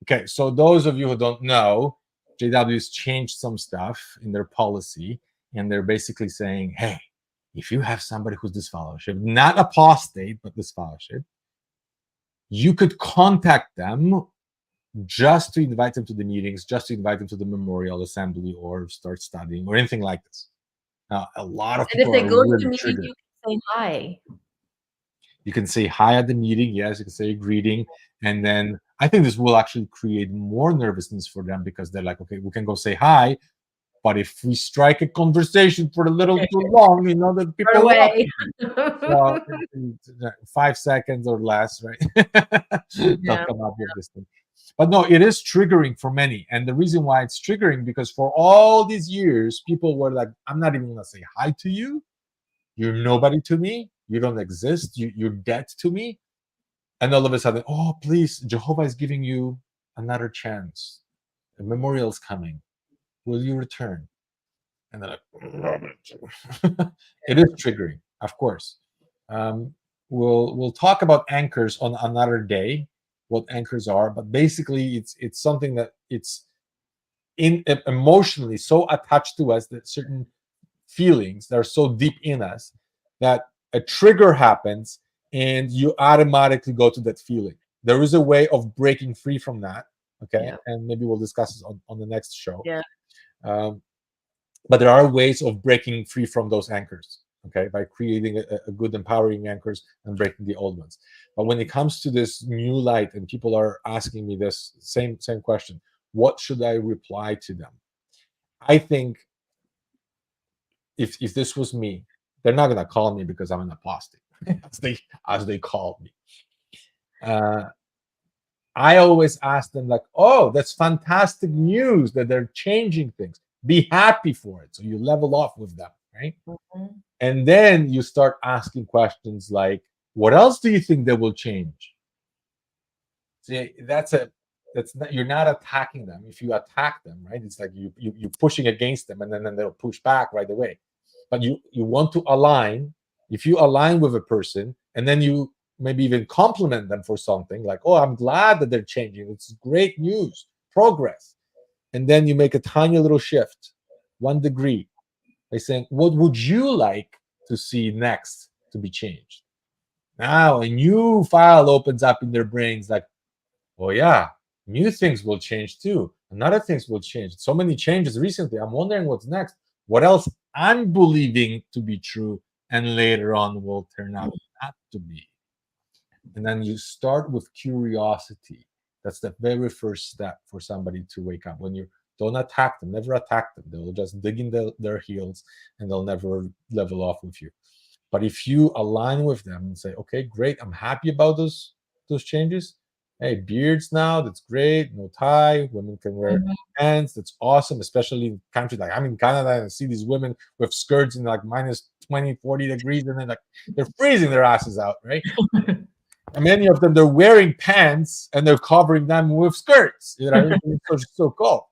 Okay, so those of you who don't know, JW's changed some stuff in their policy, and they're basically saying, hey, if you have somebody who's disfellowship, not apostate, but disfellowship, you could contact them just to invite them to the meetings, just to invite them to the memorial assembly or start studying or anything like this. Now, a lot of And if people they are go to really the meeting, triggered. you can say hi. You can say hi at the meeting. Yes, you can say a greeting. And then I think this will actually create more nervousness for them because they're like, okay, we can go say hi. But if we strike a conversation for a little too long, the people Run away. well, 5 seconds or less, right? They'll come up with this thing. But no, it is triggering for many. And the reason why it's triggering, because for all these years, people were like, I'm not even going to say hi to you. You're nobody to me. You don't exist. You're dead to me. And all of a sudden, oh, please, Jehovah is giving you another chance. The memorial's coming. Will you return? And then it is triggering, of course. We'll talk about anchors on another day, what anchors are, but basically it's something that it's emotionally so attached to us that certain feelings that are so deep in us that a trigger happens and you automatically go to that feeling. There is a way of breaking free from that. Okay. Yeah. And maybe we'll discuss this on the next show. Yeah. But there are ways of breaking free from those anchors, okay, by creating a good empowering anchors and breaking the old ones. But when it comes to this new light, and people are asking me this same question, what should I reply to them? I think if this was me, they're not going to call me because I'm an apostate, as they called me. I always ask them like, oh, that's fantastic news that they're changing things. Be happy for it. So you level off with them, right? Mm-hmm. And then you start asking questions like, what else do you think they will change? See, you're not attacking them. If you attack them, right, it's like you're pushing against them, and then they'll push back right away. But you want to align. If you align with a person, and then you maybe even compliment them for something like, oh, I'm glad that they're changing. It's great news, progress. And then you make a tiny little shift, 1 degree, by saying, what would you like to see next to be changed? Now a new file opens up in their brains like, oh yeah, new things will change too. And other things will change. So many changes recently. I'm wondering what's next. What else I'm believing to be true and later on will turn out not to be. And then you start with curiosity. That's the very first step for somebody to wake up. When you don't attack them, never attack them. They'll just dig in their heels and they'll never level off with you. But if you align with them and say, okay, great, I'm happy about those changes. Hey, beards now, that's great. No tie. Women can wear pants. That's awesome, especially in countries like I'm in Canada and I see these women with skirts in like minus 20, 40 degrees, and they're freezing their asses out, right? And many of them, they're wearing pants and they're covering them with skirts. It's so cold.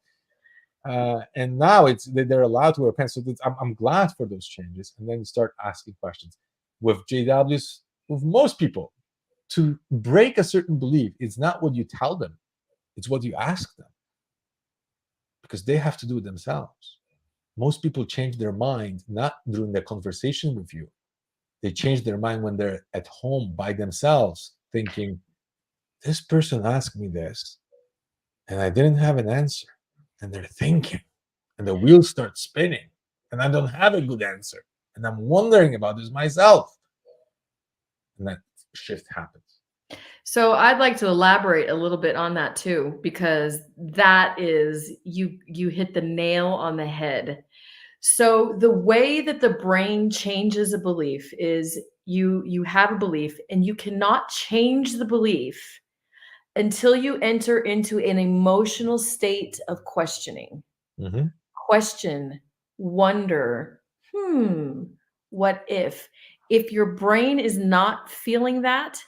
And now they're allowed to wear pants. So I'm glad for those changes. And then you start asking questions. With JWs, with most people, to break a certain belief, it's not what you tell them, it's what you ask them. because they have to do it themselves. Most people change their mind not during the conversation with you. They change their mind when they're at home by themselves, thinking, this person asked me this, and I didn't have an answer. And they're thinking, and the wheels start spinning, and I don't have a good answer. And I'm wondering about this myself. And that shift happens. So I'd like to elaborate a little bit on that too, because that is, you hit the nail on the head. So the way that the brain changes a belief is you have a belief, and you cannot change the belief until you enter into an emotional state of questioning. Mm-hmm. Question, wonder, what if? If your brain is not feeling that,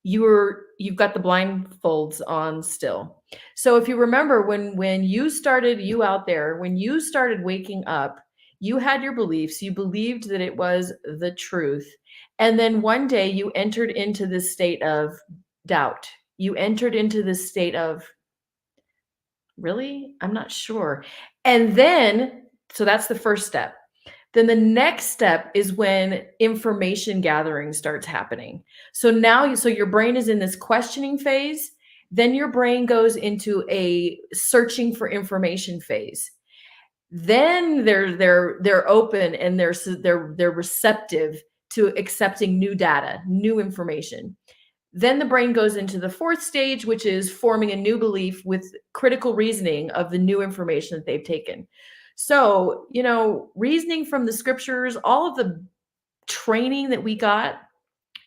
you've got the blindfolds on still. So if you remember when you started, you out there, when you started waking up, you had your beliefs, you believed that it was the truth. And then one day you entered into this state of doubt. You entered into this state of, really? I'm not sure. And then, so that's the first step. Then the next step is when information gathering starts happening. So now, so your brain is in this questioning phase. Then your brain goes into a searching for information phase. Then they're open, and they're receptive to accepting new data, new information. Then the brain goes into the fourth stage, which is forming a new belief with critical reasoning of the new information that they've taken. So, reasoning from the scriptures, all of the training that we got,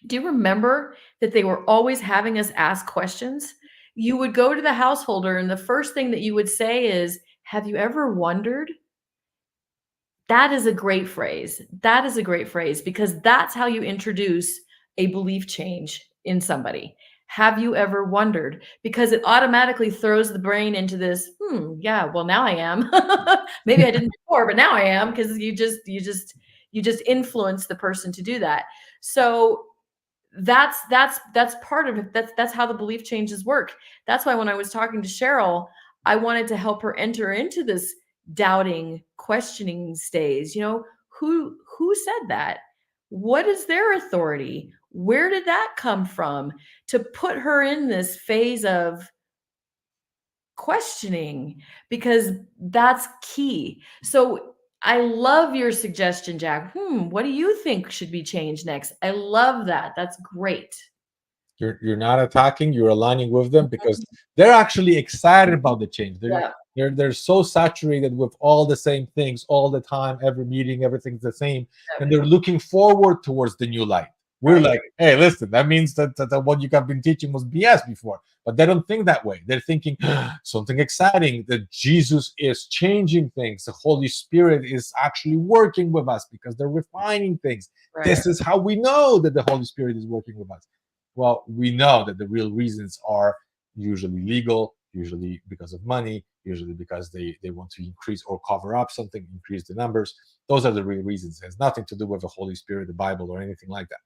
do you remember that they were always having us ask questions? You would go to the householder, and the first thing that you would say is, have you ever wondered? That is a great phrase. That is a great phrase, because that's how you introduce a belief change in somebody. Have you ever wondered? Because it automatically throws the brain into this, yeah, well, now I am. Maybe I didn't before, but now I am, because you just influence the person to do that. So that's part of it. That's how the belief changes work. That's why when I was talking to Cheryl, I wanted to help her enter into this doubting, questioning stage. Who said that? What is their authority? Where did that come from? To put her in this phase of questioning, because that's key. So I love your suggestion, Jack. What do you think should be changed next? I love that. That's great. You're not attacking, you're aligning with them, because they're actually excited about the change. They're so saturated with all the same things all the time, every meeting, everything's the same, and they're looking forward towards the new light. We're like, hey, listen, that means that what you have been teaching was BS before. But they don't think that way. They're thinking something exciting, that Jesus is changing things. The Holy Spirit is actually working with us because they're refining things. This is how we know that the Holy Spirit is working with us. Well, we know that the real reasons are usually legal, usually because of money, usually because they want to increase or cover up something, increase the numbers. Those are the real reasons. It has nothing to do with the Holy Spirit, the Bible, or anything like that.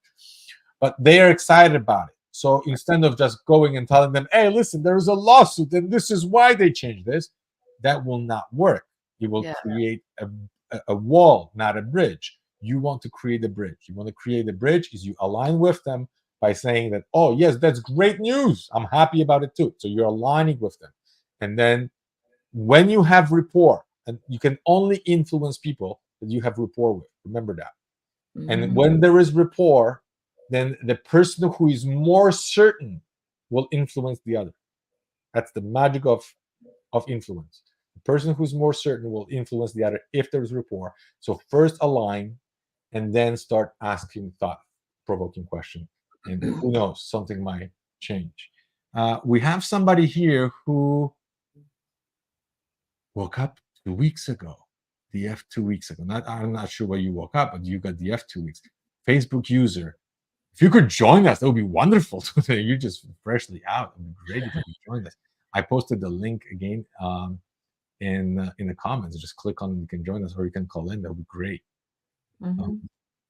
But they are excited about it. So instead of just going and telling them, hey, listen, there is a lawsuit and this is why they changed this, that will not work. You will create a wall, not a bridge. You want to create a bridge. You want to create a bridge is you align with them by saying that, oh, yes, that's great news. I'm happy about it too. So you're aligning with them. And then when you have rapport, and you can only influence people that you have rapport with, remember that. And when there is rapport, then the person who is more certain will influence the other. That's the magic of influence. The person who's more certain will influence the other if there's rapport. So first align, and then start asking thought-provoking questions. And who knows, something might change. We have somebody here who woke up 2 weeks ago. DF 2 weeks ago. I'm not sure where you woke up, but you got DF 2 weeks. Facebook user. If you could join us, that would be wonderful. You're just freshly out. It would be great if you could join us. I posted the link again in the comments. Just click on it. You can join us, or you can call in. That would be great.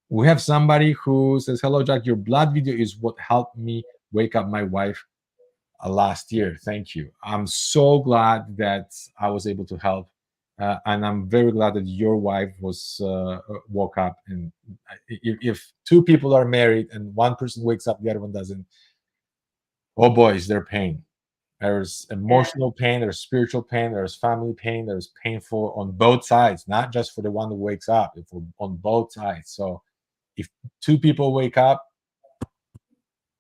We have somebody who says, hello, Jack. Your blood video is what helped me wake up my wife last year. Thank you. I'm so glad that I was able to help. And I'm very glad that your wife was woke up. And if two people are married and one person wakes up, the other one doesn't, oh boy, is there pain. There's emotional pain, there's spiritual pain, there's family pain, there's painful on both sides, not just for the one who wakes up, it's on both sides. So if two people wake up,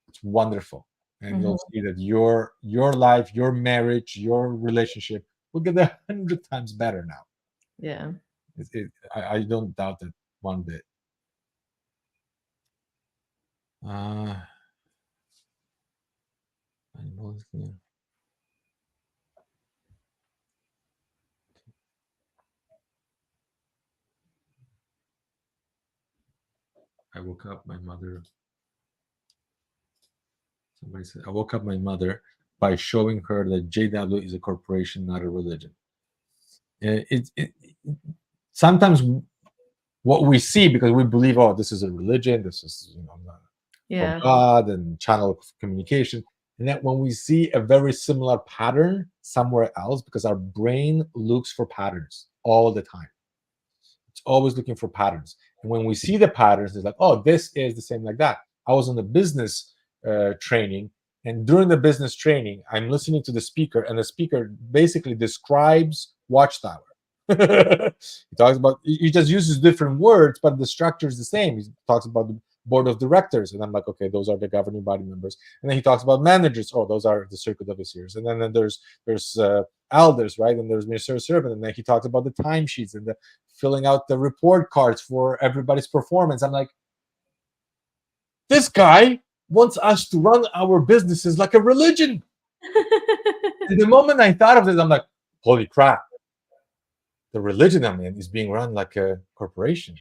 it's wonderful. And you'll see that your life, your marriage, your relationship will get 100 times better now. Yeah. I don't doubt that one bit. I woke up my mother. Somebody said, I woke up my mother by showing her that JW is a corporation, not a religion. Sometimes what we see, because we believe, oh, this is a religion, this is for God and channel of communication, and that when we see a very similar pattern somewhere else, because our brain looks for patterns all the time. It's always looking for patterns. And when we see the patterns, it's like, oh, this is the same like that. I was on the business training, and during the business training, I'm listening to the speaker, and the speaker basically describes Watchtower. He talks about, he just uses different words, but the structure is the same. He talks about the board of directors, and I'm like, okay, those are the governing body members. And then he talks about managers. Oh, those are the circuit overseers. And then there's elders, right? And there's ministerial servant. And then he talks about the timesheets and the filling out the report cards for everybody's performance. I'm like, this guy wants us to run our businesses like a religion. And the moment I thought of this, I'm like, holy crap. The religion I'm in is being run like a corporation.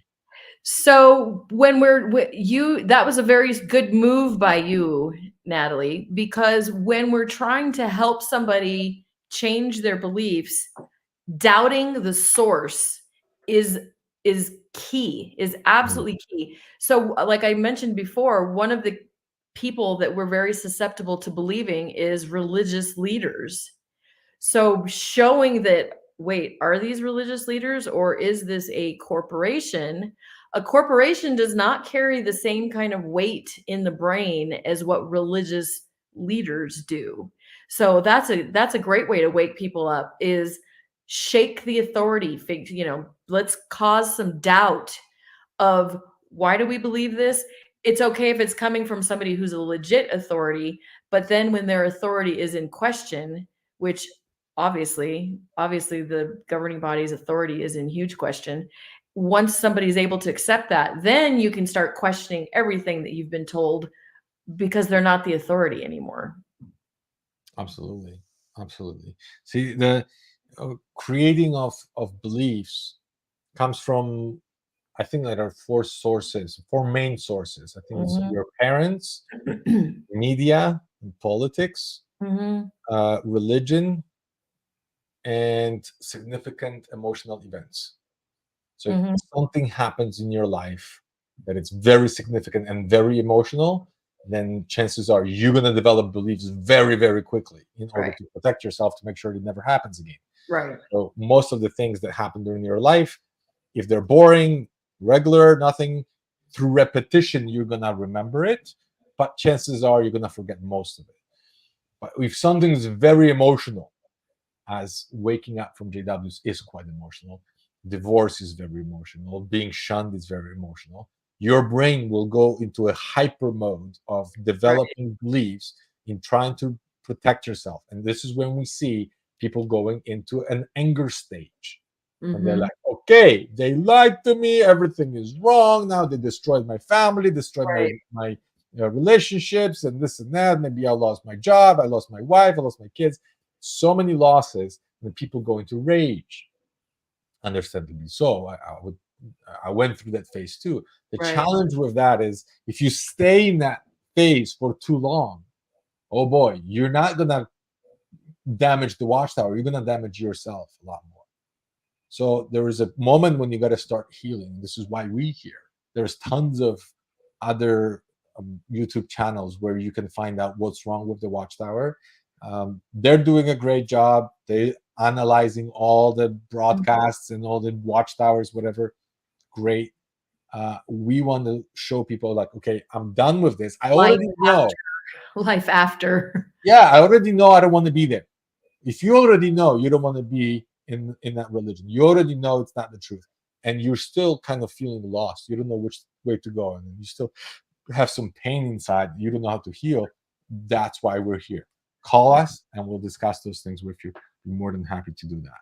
So when that was a very good move by you, Natalie, because when we're trying to help somebody change their beliefs, doubting the source is key, is absolutely key. So like I mentioned before, one of the people that we're very susceptible to believing is religious leaders. So showing that, wait, are these religious leaders or is this a corporation? A corporation does not carry the same kind of weight in the brain as what religious leaders do. So that's a great way to wake people up, is shake the authority. Let's cause some doubt of, why do we believe this? It's okay if it's coming from somebody who's a legit authority, but then when their authority is in question, which obviously the governing body's authority is in huge question. Once somebody's able to accept that, then you can start questioning everything that you've been told, because they're not the authority anymore. Absolutely. See, the creating of beliefs comes from, I think there are four main sources. I think it's your parents, media, and politics, religion, and significant emotional events. So if something happens in your life that it's very significant and very emotional, then chances are you're going to develop beliefs very, very quickly in order to protect yourself, to make sure it never happens again. Right. So most of the things that happen during your life, if they're boring, regular, nothing, through repetition, you're going to remember it. But chances are you're going to forget most of it. But if something is very emotional, as waking up from JWs is quite emotional, divorce is very emotional, being shunned is very emotional, your brain will go into a hyper mode of developing beliefs in trying to protect yourself. And this is when we see people going into an anger stage. And they're like, okay, they lied to me, everything is wrong, now they destroyed my family, destroyed my relationships, and this and that, maybe I lost my job, I lost my wife, I lost my kids. So many losses, and people go into rage. Understandably so. I went through that phase too. The challenge with that is, if you stay in that phase for too long, oh boy, you're not gonna damage the watchtower, you're gonna damage yourself a lot more. So there is a moment when you got to start healing. This is why we're here. There's tons of other YouTube channels where you can find out what's wrong with the watchtower. They're doing a great job. They analyzing all the broadcasts and all the watchtowers, whatever. Great. We want to show people like, okay, I'm done with this. I already know. Life after. Yeah, I already know I don't want to be there. If you already know you don't want to be in that religion, you already know it's not the truth, and you're still kind of feeling lost. You don't know which way to go, and you still have some pain inside. You don't know how to heal. That's why we're here. Call us, and we'll discuss those things with you. We're more than happy to do that.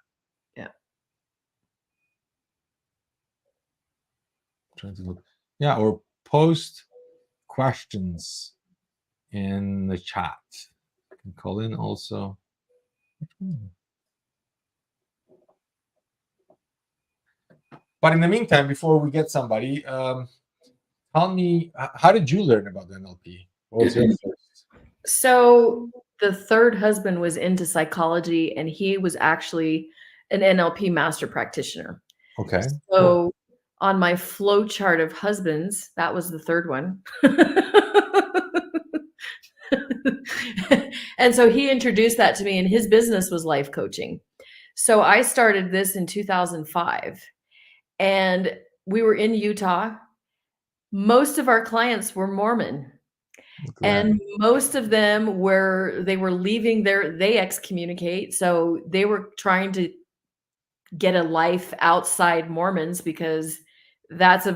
Yeah. Trying to look. Yeah, or post questions in the chat. You can call in also. But in the meantime, before we get somebody, tell me, how did you learn about the NLP? What was your first? So the third husband was into psychology, and he was actually an NLP master practitioner. Okay. So Cool. on my flow chart of husbands, that was the third one. And so he introduced that to me, and his business was life coaching. So I started this in 2005, and we were in Utah. Most of our clients were Mormon, and most of them were leaving they excommunicate. So they were trying to get a life outside Mormons, because that's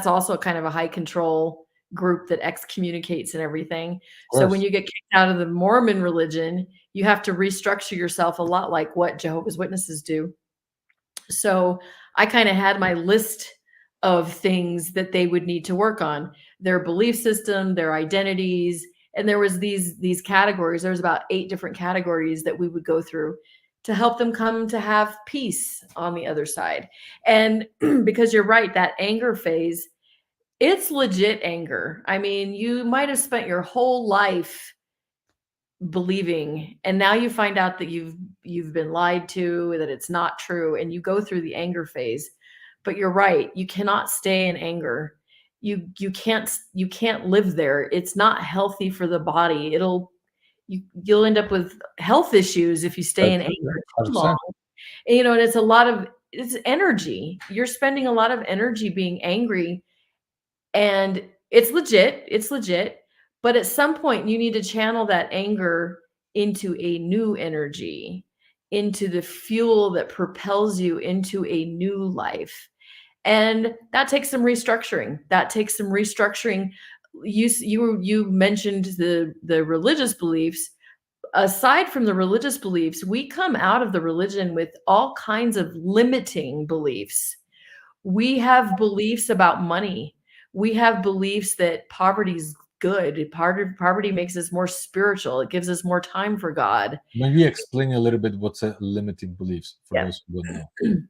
also kind of a high control group that excommunicates and everything. So when you get kicked out of the Mormon religion, you have to restructure yourself a lot like what Jehovah's Witnesses do. So I kind of had my list of things that they would need to work on: their belief system, their identities. And there was these categories. There was about 8 different categories that we would go through to help them come to have peace on the other side. And because you're right, that anger phase, it's legit anger. I mean, you might have spent your whole life believing, and now you find out that you've been lied to, that it's not true, and you go through the anger phase. But you're right, you cannot stay in anger. You can't live there. It's not healthy for the body. You'll end up with health issues if you stay in anger too long. And, and it's energy. You're spending a lot of energy being angry, and it's legit. But at some point you need to channel that anger into a new energy, into the fuel that propels you into a new life. And that takes some restructuring. You mentioned the religious beliefs. Aside from the religious beliefs, we come out of the religion with all kinds of limiting beliefs. We have beliefs about money. We have beliefs that poverty is good. Poverty makes us more spiritual. It gives us more time for God. Maybe explain a little bit what's a limiting beliefs for those who don't know.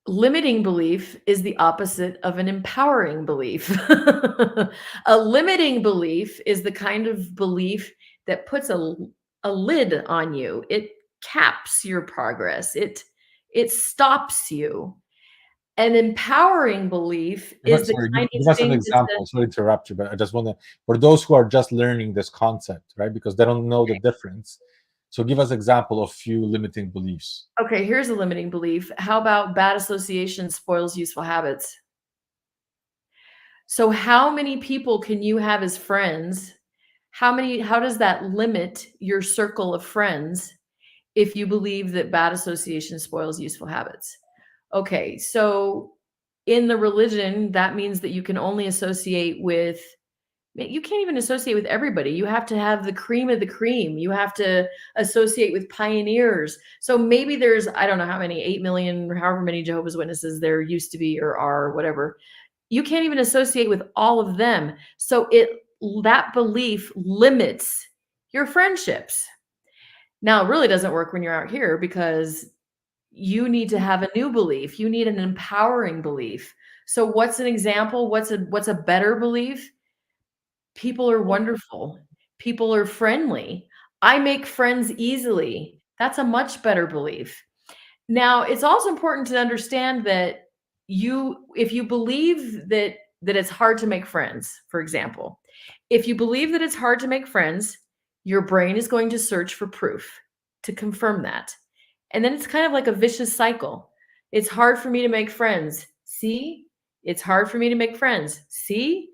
Limiting belief is the opposite of an empowering belief. A limiting belief is the kind of belief that puts a lid on you. It caps your progress. It stops you. An empowering belief is the kind of give us an thing example. Sorry to interrupt you, but I just want to, for those who are just learning this concept, right? Because they don't know the difference. So give us example of few limiting beliefs. Okay, here's a limiting belief. How about bad association spoils useful habits? So how many people can you have as friends? How does that limit your circle of friends if you believe that bad association spoils useful habits? Okay, so in the religion, that means that you can only associate with, you can't even associate with everybody. You have to have the cream of the cream. You have to associate with pioneers. So maybe there's, I don't know how many, 8 million, however many Jehovah's Witnesses there used to be or are, whatever. You can't even associate with all of them. So that belief limits your friendships. Now, it really doesn't work when you're out here, because you need to have a new belief. You need an empowering belief. So what's an example? What's a better belief? People are wonderful. People are friendly. I make friends easily. That's a much better belief. Now, it's also important to understand that if you believe that it's hard to make friends, for example, if you believe that it's hard to make friends, your brain is going to search for proof to confirm that. And then it's kind of like a vicious cycle. It's hard for me to make friends. See? It's hard for me to make friends. See?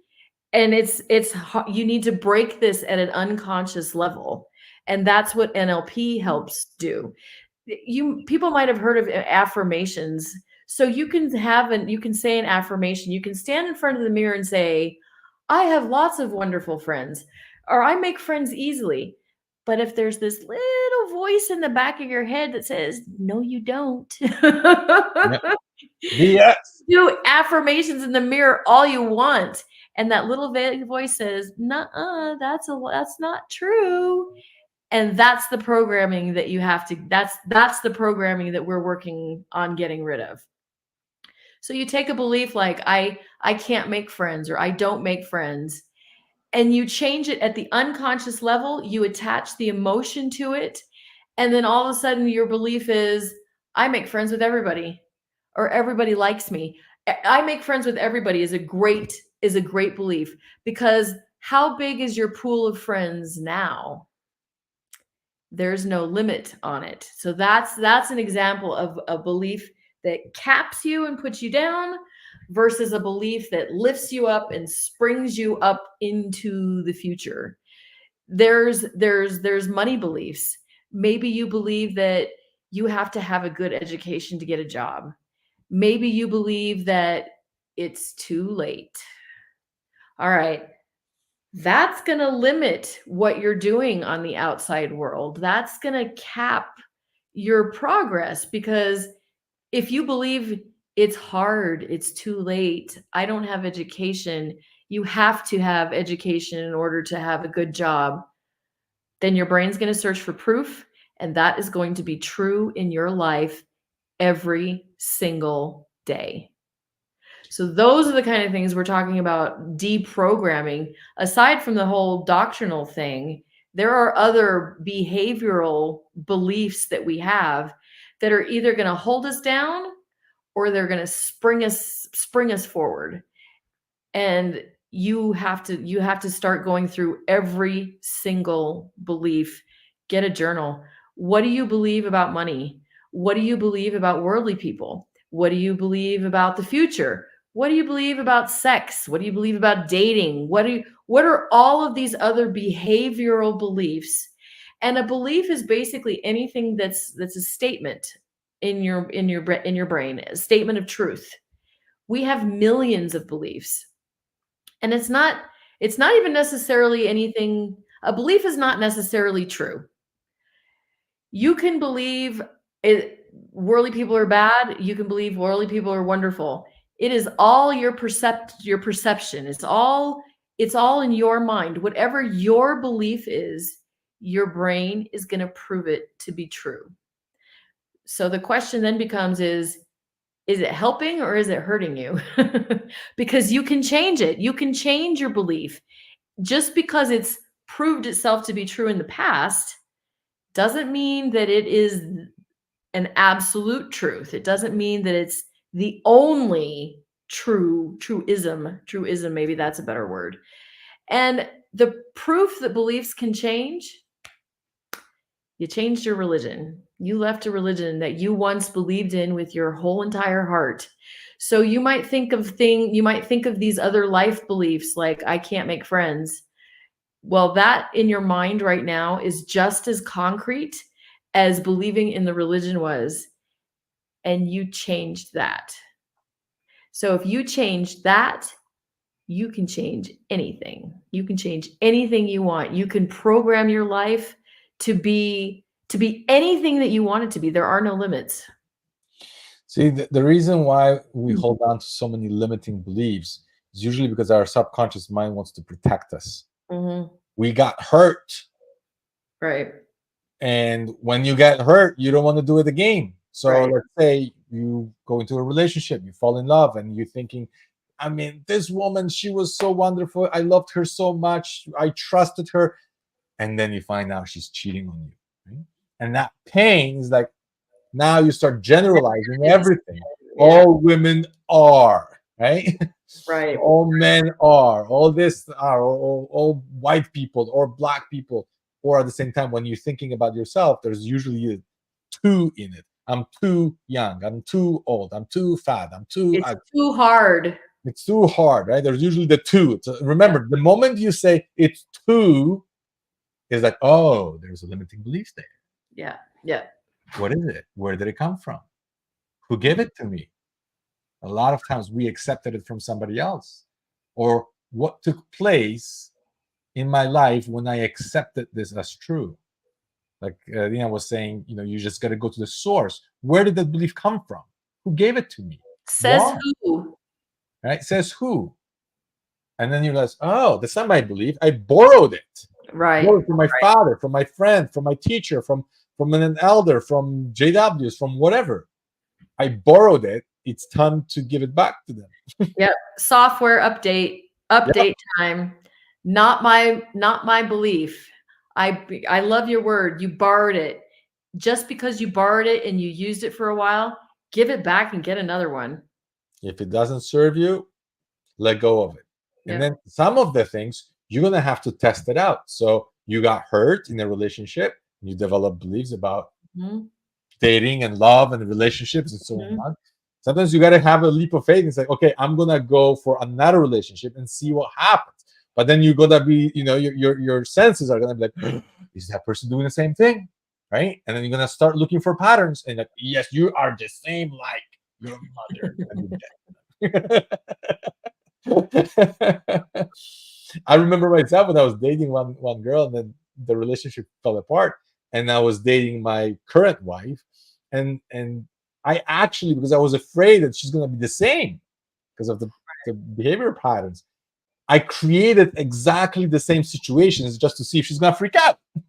And you need to break this at an unconscious level. And that's what NLP helps do. People might have heard of affirmations. So you can say an affirmation. You can stand in front of the mirror and say, I have lots of wonderful friends, or I make friends easily. But if there's this little voice in the back of your head that says, no, you don't. Yes. Do affirmations in the mirror all you want. And that little voice says, nuh-uh, that's not true. And that's the programming that you have to, that's the programming that we're working on getting rid of. So you take a belief like, I can't make friends, or I don't make friends, and you change it at the unconscious level, you attach the emotion to it. And then all of a sudden your belief is, I make friends with everybody, or everybody likes me. I make friends with everybody is a great belief, because how big is your pool of friends now? There's no limit on it. So that's an example of a belief that caps you and puts you down, versus a belief that lifts you up and springs you up into the future. There's money beliefs. Maybe you believe that you have to have a good education to get a job. Maybe you believe that it's too late. All right. That's going to limit what you're doing on the outside world. That's going to cap your progress, because if you believe it's hard, it's too late, I don't have education, you have to have education in order to have a good job, then your brain's going to search for proof. And that is going to be true in your life every single day. So those are the kind of things we're talking about deprogramming. Aside from the whole doctrinal thing, there are other behavioral beliefs that we have that are either going to hold us down, or they're going to spring us forward. And you have to start going through every single belief. Get a journal. What do you believe about money? What do you believe about worldly people? What do you believe about the future? What do you believe about sex? What do you believe about dating? What are all of these other behavioral beliefs? And a belief is basically anything that's a statement in your brain, a statement of truth. We have millions of beliefs. And it's not even necessarily anything. A belief is not necessarily true. You can believe worldly people are bad. You can believe worldly people are wonderful. It is all your perception. It's all in your mind. Whatever your belief is, your brain is going to prove it to be true. So the question then becomes is it helping or is it hurting you? Because you can change it. You can change your belief. Just because it's proved itself to be true in the past doesn't mean that it is an absolute truth. It doesn't mean that it's the only truism, maybe that's a better word. And the proof that beliefs can change, you changed your religion. You left a religion that you once believed in with your whole entire heart. So you might think of these other life beliefs like, I can't make friends. Well, that in your mind right now is just as concrete as believing in the religion was. And you changed that. So if you change that, you can change anything. You can change anything you want. You can program your life to be anything that you want it to be. There are no limits. See, the reason why we hold on to so many limiting beliefs is usually because our subconscious mind wants to protect us. Mm-hmm. We got hurt. Right. And when you get hurt, you don't want to do it again. So Right. let's say you go into a relationship, you fall in love, and you're thinking, I mean, this woman, she was so wonderful. I loved her so much. I trusted her. And then you find out she's cheating on you. Right? And that pain is like, now you start generalizing everything. Yeah. All women are, right? Right. All men are, all this are, all white people or black people. or at the same time, when you're thinking about yourself, there's usually a two in it. I'm too young, I'm too old, I'm too fat, It's too hard. it's too hard, right? There's usually the two. So remember, the moment you say it's too, is like, oh, there's a limiting belief there. Yeah. Yeah. What is it? Where did it come from? Who gave it to me? A lot of times we accepted it from somebody else. Or what took place in my life when I accepted this as true. Like Deanna was saying, you just got to go to the source. Where did that belief come from? Who gave it to me? Says Why? who? Right? Says who? And then you realize, oh, that's not my belief. I borrowed it. Right. Borrowed from my father, from my friend, from my teacher, from an elder, from JWs, from whatever. I borrowed it. It's time to give it back to them. Yep. Software update time. Not my belief. I love your word. You borrowed it. Just because you borrowed it and you used it for a while, give it back and get another one. If it doesn't serve you, let go of it. And then some of the things you're going to have to test it out. So you got hurt in a relationship, you develop beliefs about dating and love and relationships and so on. Sometimes you got to have a leap of faith and say, okay, I'm going to go for another relationship and see what happens. But then you're going to be, your senses are going to be like, is that person doing the same thing? Right? And then you're going to start looking for patterns. And like, yes, you are the same like your mother. I remember myself when I was dating one girl, and then the relationship fell apart, and I was dating my current wife, and I actually, because I was afraid that she's going to be the same because of the behavior patterns, I created exactly the same situations just to see if she's going to freak out. And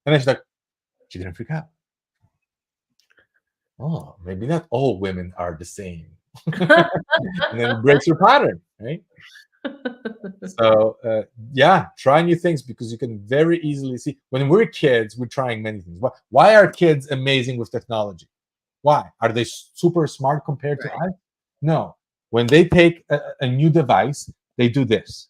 then she's like, she didn't freak out. Oh, maybe not all women are the same. And then it breaks your pattern, right? So try new things, because you can very easily see when we're kids, we're trying many things. Why are kids amazing with technology? Why? Are they super smart compared to us? No. When they take a new device, they do this.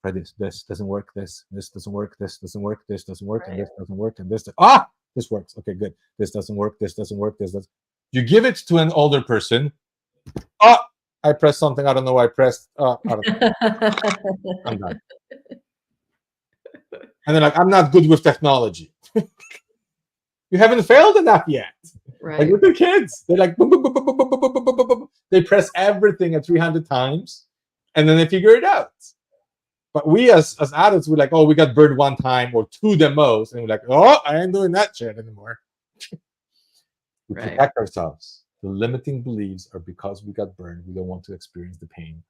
Try this doesn't work, this doesn't work, this doesn't work, this doesn't work, and this doesn't work, and this this works. Okay, good. This doesn't work, this doesn't work, this does. You give it to an older person. I pressed something. I don't know. I pressed. I don't know. I'm done. And they're like, I'm not good with technology. You haven't failed enough yet. Right. Like with the kids, they're like, boom, boom, boom, boom, boom, boom, boom, boom, boom, boom. They press everything at 300 times, and then they figure it out. But we as adults, we're like, oh, we got burned one time or two the most, and we're like, oh, I ain't doing that shit anymore. We protect ourselves. The limiting beliefs are because we got burned. We don't want to experience the pain.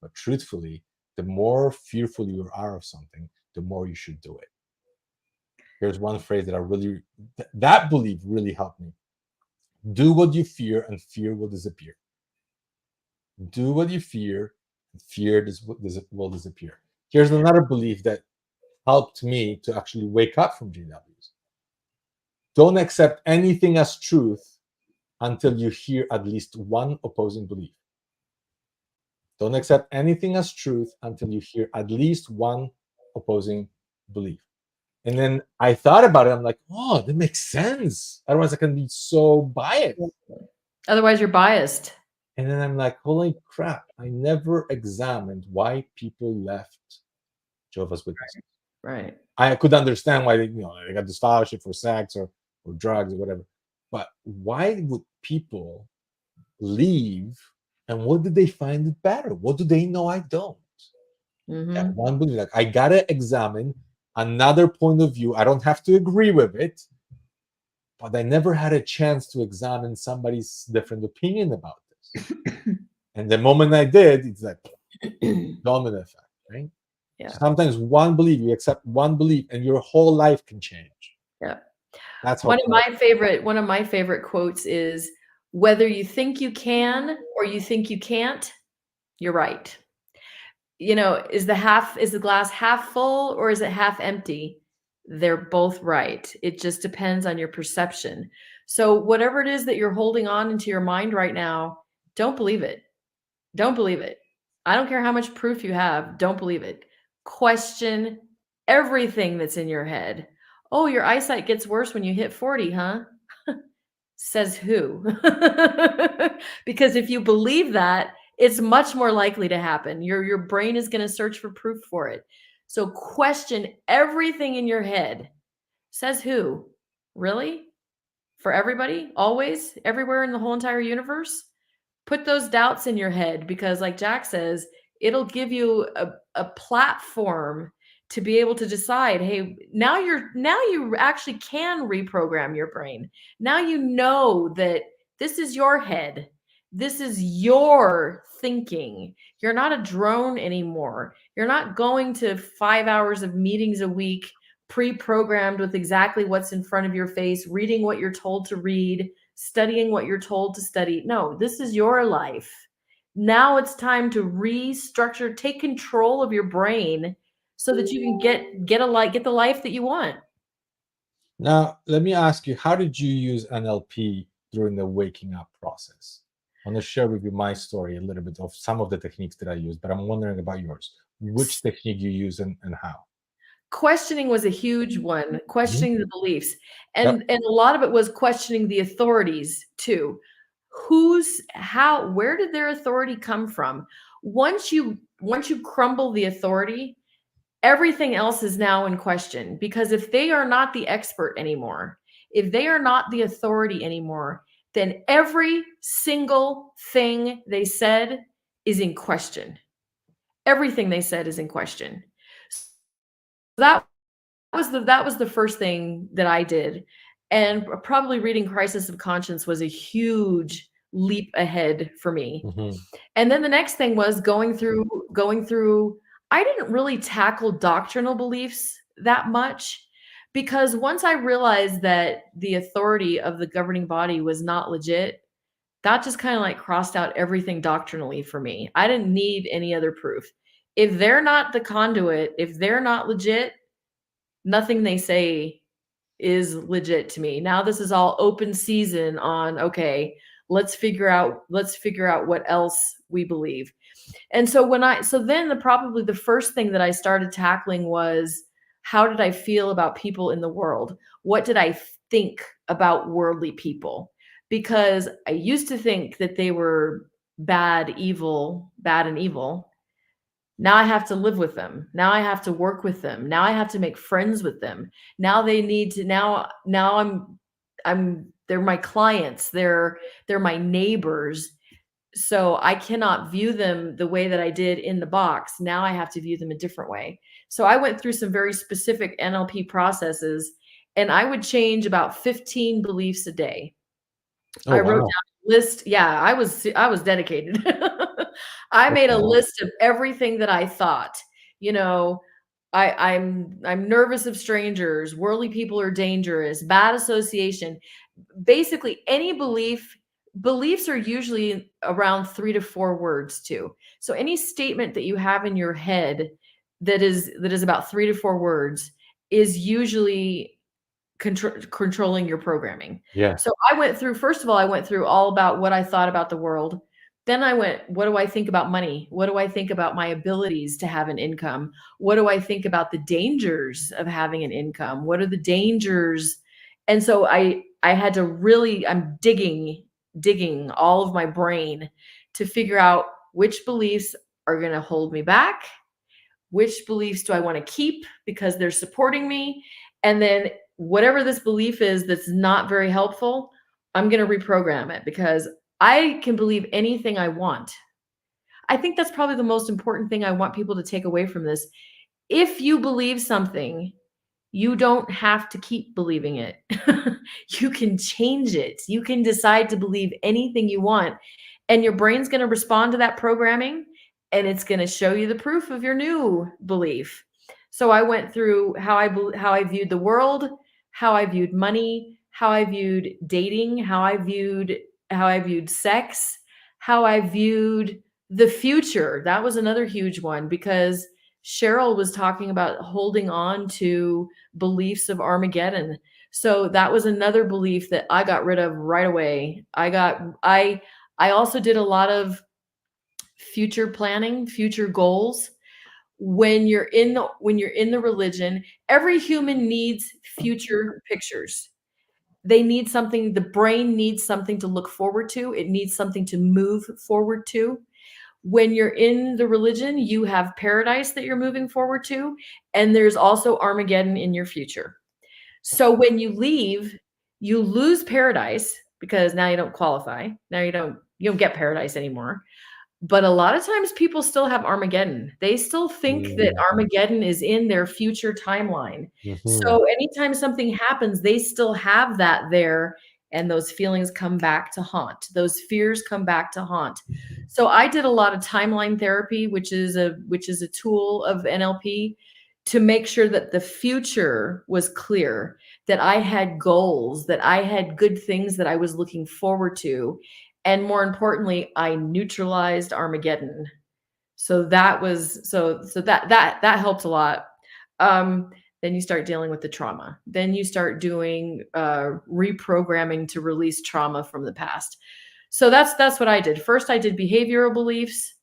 But truthfully, the more fearful you are of something, the more you should do it. Here's one phrase that that belief really helped me. Do what you fear, and fear will disappear. Do what you fear, and fear will disappear. Here's another belief that helped me to actually wake up from GWs. Don't accept anything as truth until you hear at least one opposing belief. Don't accept anything as truth until you hear at least one opposing belief. And then I thought about it. I'm like, oh, that makes sense. Otherwise, I can be so biased. Otherwise, you're biased. And then I'm like, holy crap, I never examined why people left Jehovah's Witnesses. Right. I could understand why they got this fellowship for sex or drugs or whatever. But why would people leave, and what did they find it better? What do they know I don't? That one belief, like, I gotta examine another point of view. I don't have to agree with it, but I never had a chance to examine somebody's different opinion about this. And the moment I did, it's like domino effect, right? Yeah. Sometimes one belief, you accept one belief, and your whole life can change. Yeah. That's one of my favorite quotes is, whether you think you can or you think you can't, you're right. Is the glass half full or is it half empty? They're both right. It just depends on your perception. So whatever it is that you're holding on into your mind right now, don't believe it. Don't believe it. I don't care how much proof you have. Don't believe it. Question everything that's in your head. Oh, your eyesight gets worse when you hit 40, huh? Says who? Because if you believe that, it's much more likely to happen. Your brain is going to search for proof for it. So question everything in your head. Says who? Really? For everybody? Always? Everywhere in the whole entire universe? Put those doubts in your head, because like Jack says, it'll give you a platform to be able to decide, hey, now you actually can reprogram your brain. Now you know that this is your head. This is your thinking. You're not a drone anymore. You're not going to 5 hours of meetings a week pre-programmed with exactly what's in front of your face, reading what you're told to read, studying what you're told to study. No, this is your life. Now it's time to restructure, take control of your brain so that you can get the life that you want. Now, let me ask you, how did you use NLP during the waking up process? I want to share with you my story a little bit of some of the techniques that I use, but I'm wondering about yours. Which technique you use and how? Questioning was a huge one, questioning the beliefs. Yep. And a lot of it was questioning the authorities too. Where did their authority come from? Once you crumble the authority, everything else is now in question, because if they are not the expert anymore, if they are not the authority anymore, then every single thing they said is in question. Everything they said is in question. That was the first thing that I did. And probably reading Crisis of Conscience was a huge leap ahead for me. Mm-hmm. And then the next thing was going through I didn't really tackle doctrinal beliefs that much, because once I realized that the authority of the governing body was not legit, that just kind of like crossed out everything doctrinally for me. I didn't need any other proof. If they're not the conduit, if they're not legit, nothing they say is legit to me. Now this is all open season on, okay, let's figure out what else we believe. And so probably the first thing that I started tackling was, how did I feel about people in the world? What did I think about worldly people? Because I used to think that they were bad and evil. Now I have to live with them. Now I have to work with them. Now I have to make friends with them. Now they need to now they're my clients. They're my neighbors. So I cannot view them the way that I did in the box. Now I have to view them a different way. So I went through some very specific NLP processes, and I would change about 15 beliefs a day. Oh, I wrote wow. down a list. Yeah, I was dedicated. I made a list of everything that I thought. You know, I'm nervous of strangers. Worldly people are dangerous. Bad association. Basically, any beliefs are usually around 3 to 4 words too. So any statement that you have in your head that is about 3 to 4 words is usually controlling your programming. Yeah. So first of all, I went through all about what I thought about the world. Then I went, what do I think about money? What do I think about my abilities to have an income? What do I think about the dangers of having an income? What are the dangers? And so I had to really, I'm digging all of my brain to figure out which beliefs are going to hold me back. Which beliefs do I want to keep because they're supporting me? And then whatever this belief is that's not very helpful, I'm going to reprogram it, because I can believe anything I want. I think that's probably the most important thing I want people to take away from this. If you believe something, you don't have to keep believing it. You can change it. You can decide to believe anything you want, and your brain's going to respond to that programming, and it's going to show you the proof of your new belief. So I went through how I viewed the world, how I viewed money, how I viewed dating, how I viewed sex, how I viewed the future. That was another huge one, because Cheryl was talking about holding on to beliefs of Armageddon. So that was another belief that I got rid of right away. I also did a lot of future planning, future goals. when you're in the religion, every human needs future pictures. They need something, the brain needs something to look forward to. It needs something to move forward to. When you're in the religion, you have paradise that you're moving forward to, and there's also Armageddon in your future. So when you leave, you lose paradise because now you don't qualify. Now you don't get paradise anymore. But a lot of times people still have Armageddon. They still think that Armageddon is in their future timeline. So anytime something happens, they still have that there, and those feelings come back to haunt. Those fears come back to haunt. So I did a lot of timeline therapy, which is a tool of NLP, to make sure that the future was clear, that I had goals, that I had good things that I was looking forward to. And more importantly, I neutralized Armageddon. So that helped a lot. Then you start dealing with the trauma. Then you start doing reprogramming to release trauma from the past. So that's what I did. First, I did behavioral beliefs.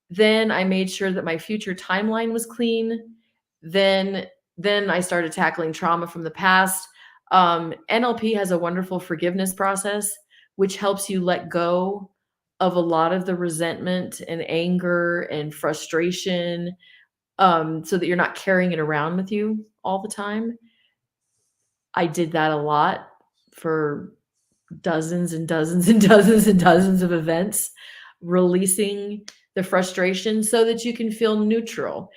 Then I made sure that my future timeline was clean. Then I started tackling trauma from the past. NLP has a wonderful forgiveness process, which helps you let go of a lot of the resentment and anger and frustration, so that you're not carrying it around with you all the time. I did that a lot for dozens and dozens and dozens and dozens of events, releasing the frustration so that you can feel neutral.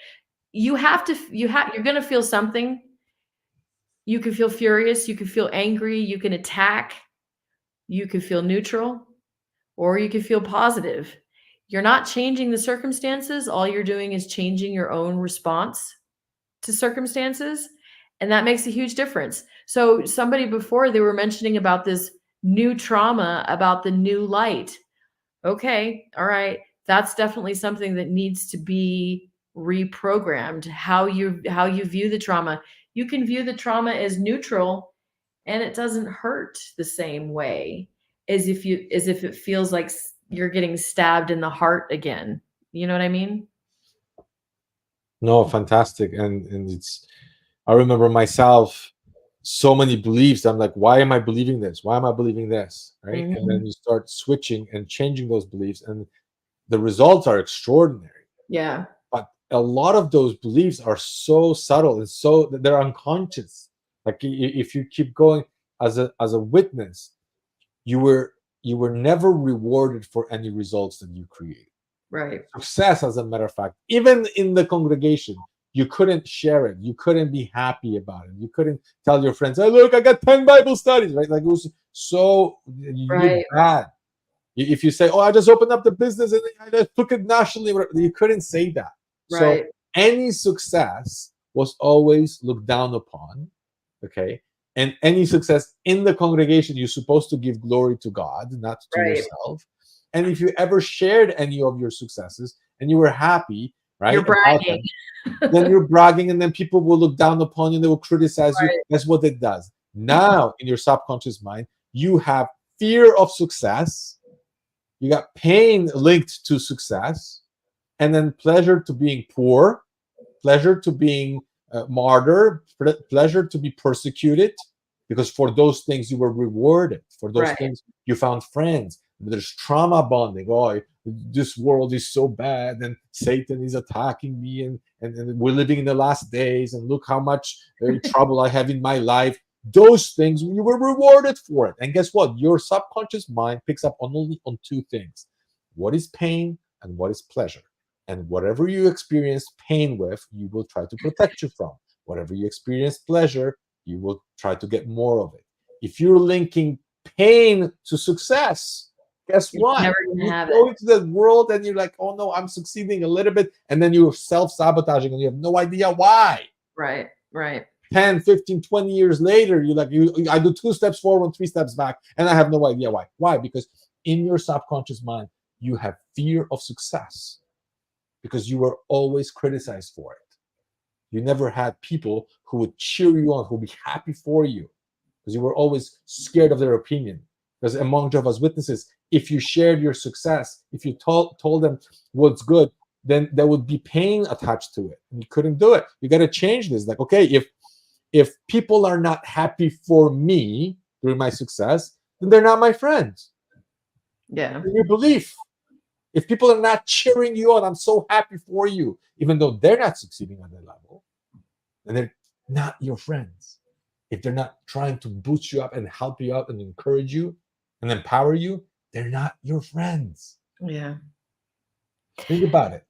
You're going to feel something. You can feel furious, you can feel angry, you can attack, you can feel neutral, or you can feel positive. You're not changing the circumstances. All you're doing is changing your own response to circumstances. And that makes a huge difference. So somebody before, they were mentioning about this new trauma, about the new light. Okay, all right. That's definitely something that needs to be reprogrammed. How you view the trauma. You can view the trauma as neutral, and it doesn't hurt the same way as if it feels like you're getting stabbed in the heart again. You know what I mean? No, fantastic. And I remember myself, so many beliefs. I'm like, why am I believing this? Why am I believing this? Right. And then you start switching and changing those beliefs, and the results are extraordinary. Yeah. But a lot of those beliefs are so subtle and so they're unconscious. Like if you keep going as a witness, you were never rewarded for any results that you created. Right. Success, as a matter of fact, even in the congregation, you couldn't share it. You couldn't be happy about it. You couldn't tell your friends, "Hey, look, I got 10 Bible studies," right? Like it was so Right. bad. If you say, "Oh, I just opened up the business and I just took it nationally," you couldn't say that. Right. So any success was always looked down upon. Okay. And any success in the congregation, you're supposed to give glory to God, not to Right. yourself. And if you ever shared any of your successes and you were happy, right, You're bragging. then you're bragging, and then people will look down upon you and they will criticize Right. you. That's what it does. Now, in your subconscious mind, you have fear of success. You got pain linked to success, and then pleasure to being poor, pleasure to being martyr, pleasure to be persecuted, because for those things you were rewarded. For those things you found friends. There's trauma bonding. Oh, this world is so bad, and Satan is attacking me, and we're living in the last days, and look how much trouble I have in my life. Those things, you were rewarded for it. And guess what? Your subconscious mind picks up only on two things: what is pain and what is pleasure. And whatever you experience pain with, you will try to protect you from. Whatever you experience pleasure, you will try to get more of it. If you're linking pain to success, guess what? You go into the world and you're like, "Oh no, I'm succeeding a little bit," and then you're self-sabotaging and you have no idea why. Right. 10, 15, 20 years later, you're like, I do 2 steps forward, 3 steps back, and I have no idea why. Why? Because in your subconscious mind, you have fear of success, because you were always criticized for it. You never had people who would cheer you on, who would be happy for you, because you were always scared of their opinion. Because among Jehovah's Witnesses, if you shared your success, if you told them what's good, then there would be pain attached to it. And you couldn't do it. You got to change this. Like, okay, if people are not happy for me through my success, then they're not my friends. Yeah. Your belief. If people are not cheering you on, I'm so happy for you, even though they're not succeeding on their level, then they're not your friends. If they're not trying to boost you up and help you out and encourage you and empower you, they're not your friends. Yeah. Think about it.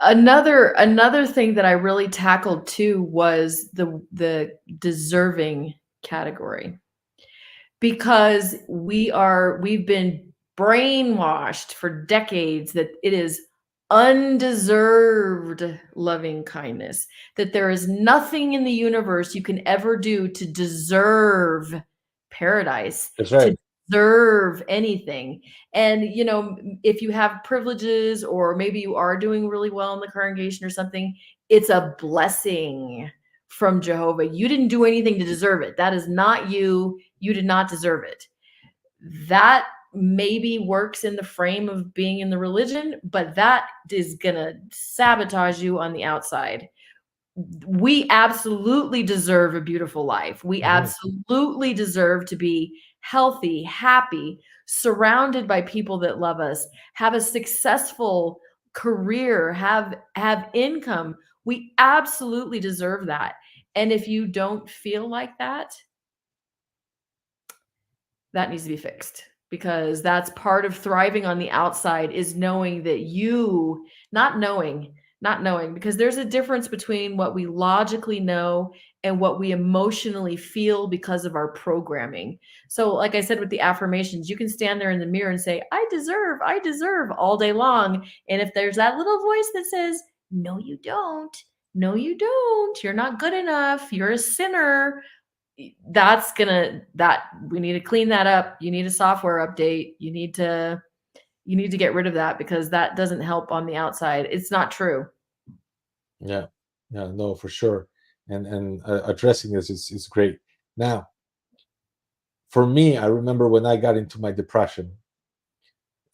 Another thing that I really tackled too was the deserving category, because we've been brainwashed for decades that it is undeserved loving kindness, that there is nothing in the universe you can ever do to deserve paradise. That's right. To deserve anything. And if you have privileges, or maybe you are doing really well in the congregation or something, it's a blessing from Jehovah. You didn't do anything to deserve it. That is not you. You did not deserve it. That maybe works in the frame of being in the religion, but that is gonna sabotage you on the outside. We absolutely deserve a beautiful life. We absolutely deserve to be healthy, happy, surrounded by people that love us, have a successful career, have income. We absolutely deserve that. And if you don't feel like that, that needs to be fixed, because that's part of thriving on the outside, is knowing that not knowing, because there's a difference between what we logically know and what we emotionally feel because of our programming. So like I said, with the affirmations, you can stand there in the mirror and say, I deserve all day long. And if there's that little voice that says, no, you don't, you're not good enough, you're a sinner, that we need to clean that up. You need a software update. You need to get rid of that, because that doesn't help on the outside. It's not true. Yeah, no, for sure. And addressing this is great. Now, for me, I remember when I got into my depression,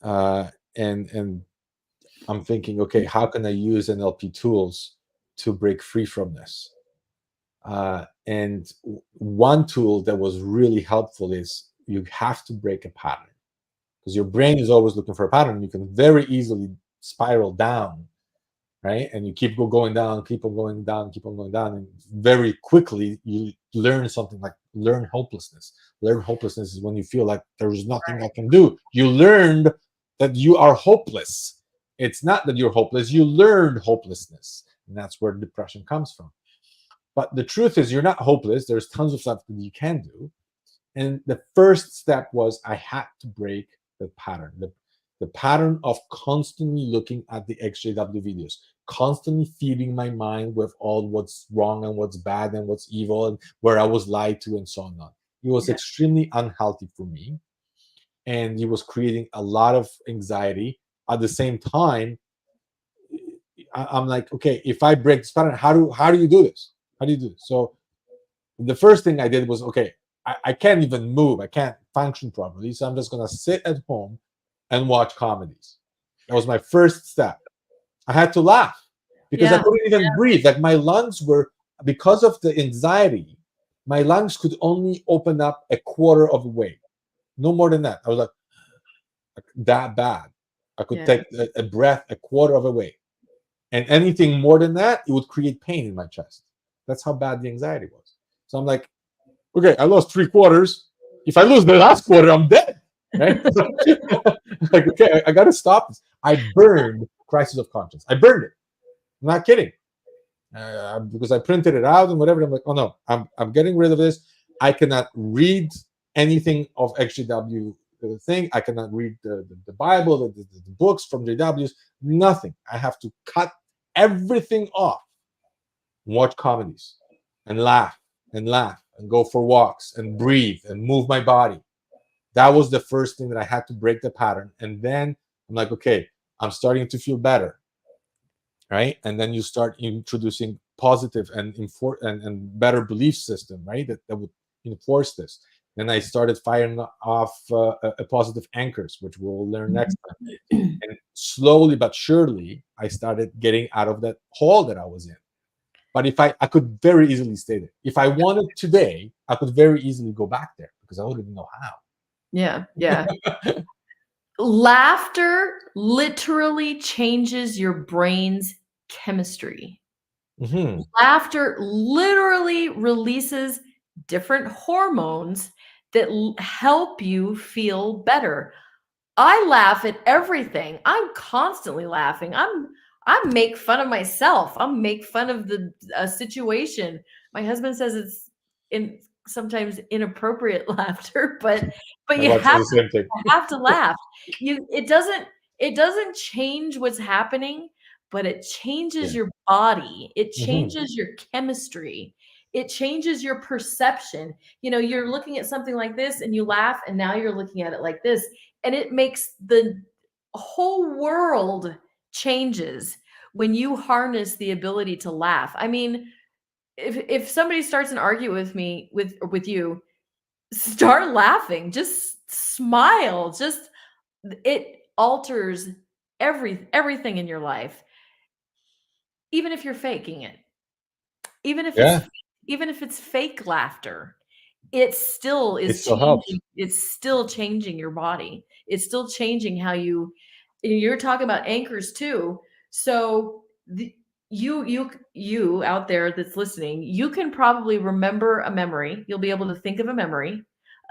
and I'm thinking, okay, how can I use NLP tools to break free from this? And one tool that was really helpful is you have to break a pattern, because your brain is always looking for a pattern. You can very easily spiral down, right? And you keep going down, keep on going down, and very quickly you learn something like learn hopelessness. Learn hopelessness is when you feel like there's nothing I can do. You learned that you are hopeless. It's not that you're hopeless. You learned hopelessness, and that's where depression comes from. But the truth is, you're not hopeless. There's tons of stuff that you can do. And the first step was I had to break the pattern, the pattern of constantly looking at the XJW videos, constantly feeding my mind with all what's wrong and what's bad and what's evil and where I was lied to and so on. It was extremely unhealthy for me. And it was creating a lot of anxiety. At the same time, I'm like, okay, if I break this pattern, how do you do this? How do you do this? So the first thing I did was, okay, I can't even move. I can't function properly. So I'm just going to sit at home and watch comedies. That was my first step. I had to laugh because I couldn't even breathe. Like my lungs were, because of the anxiety, my lungs could only open up a quarter of the way. No more than that. I was like that bad. I could take a breath a quarter of a way. And anything more than that, it would create pain in my chest. That's how bad the anxiety was. So I'm like, okay, I lost 3/4. If I lose the last quarter, I'm dead. Right? Like, okay, I got to stop this. I burned Crisis of Conscience. I burned it. I'm not kidding. Because I printed it out and whatever. I'm like, oh no, I'm getting rid of this. I cannot read anything of XJW thing. I cannot read the Bible, the books from JWs, nothing. I have to cut everything off. Watch comedies and laugh and go for walks and breathe and move my body. That was the first thing that I had to break the pattern. And then I'm like, okay, I'm starting to feel better, right? And then you start introducing positive and better belief system, right? That would enforce this. and I started firing off a positive anchors, which we'll learn next time. And slowly but surely, I started getting out of that hole that I was in. But if I could very easily stay there. If I wanted today, I could very easily go back there because I wouldn't know how. Yeah, yeah. Laughter literally changes your brain's chemistry. Mm-hmm. Laughter literally releases different hormones that help you feel better. I laugh at everything. I'm constantly laughing. I make fun of myself. I make fun of the situation. My husband says it's sometimes inappropriate laughter, but My you wife says the same thing. have to laugh. It doesn't change what's happening, but it changes your body. It changes your chemistry. It changes your perception. You're looking at something like this and you laugh, and now you're looking at it like this, and it makes the whole world changes when you harness the ability to laugh. I mean, if somebody starts an argument with me with you, start laughing, just smile, just it alters everything in your life, even if you're faking it, even if Yeah, it's fake laughter. It still it is still helps. changing. It's still changing your body. It's still changing how you're talking about anchors too. So you out there that's listening, you can probably remember a memory. You'll be able to think of a memory,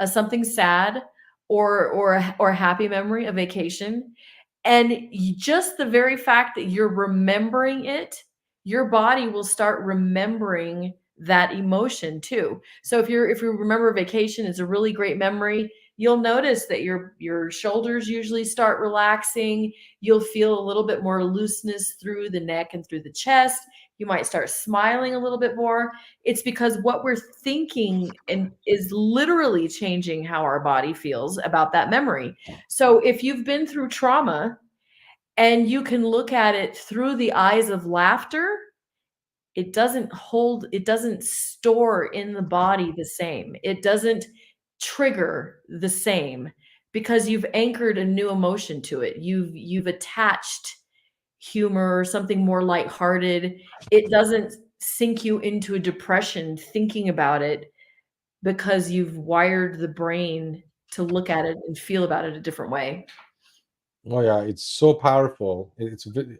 something sad or a happy memory, a vacation. And just the very fact that you're remembering it, your body will start remembering that emotion too. So if you remember a vacation, it's a really great memory. You'll notice that your shoulders usually start relaxing. You'll feel a little bit more looseness through the neck and through the chest. You might start smiling a little bit more. It's because what we're thinking and is literally changing how our body feels about that memory. So if you've been through trauma and you can look at it through the eyes of laughter, it doesn't store in the body the same. It doesn't trigger the same because you've anchored a new emotion to it. You've attached humor or something more lighthearted. It doesn't sink you into a depression thinking about it because you've wired the brain to look at it and feel about it a different way. Oh yeah, it's so powerful.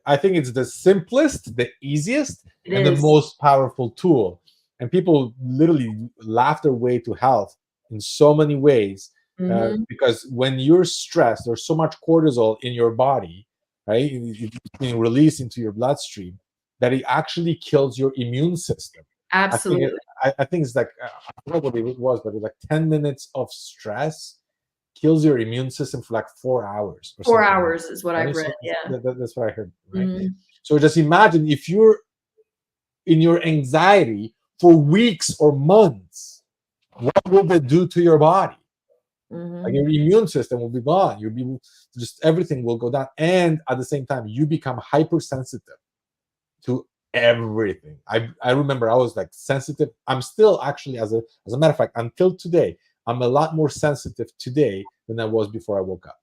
I think it's the simplest, the easiest, It and the is. most powerful tool. And people literally laugh their way to health in so many ways, Mhm. because when you're stressed, there's so much cortisol in your body, right? It's being released into your bloodstream that it actually kills your immune system. I think Absolutely. I think it's like I forgot what it was, but it's like 10 minutes of stress kills your immune system for like 4 hours or 4 something. hours is what I've Right? read, So yeah. that's what I heard. Right. Mhm. So just imagine if you're in your anxiety for weeks or months, what will that do to your body? Like Mhm. your immune system will be gone. You'll be just everything will go down, and at the same time, you become hypersensitive to everything. I remember I was like sensitive. I'm still actually, as a matter of fact, until today, I'm a lot more sensitive today than I was before I woke up.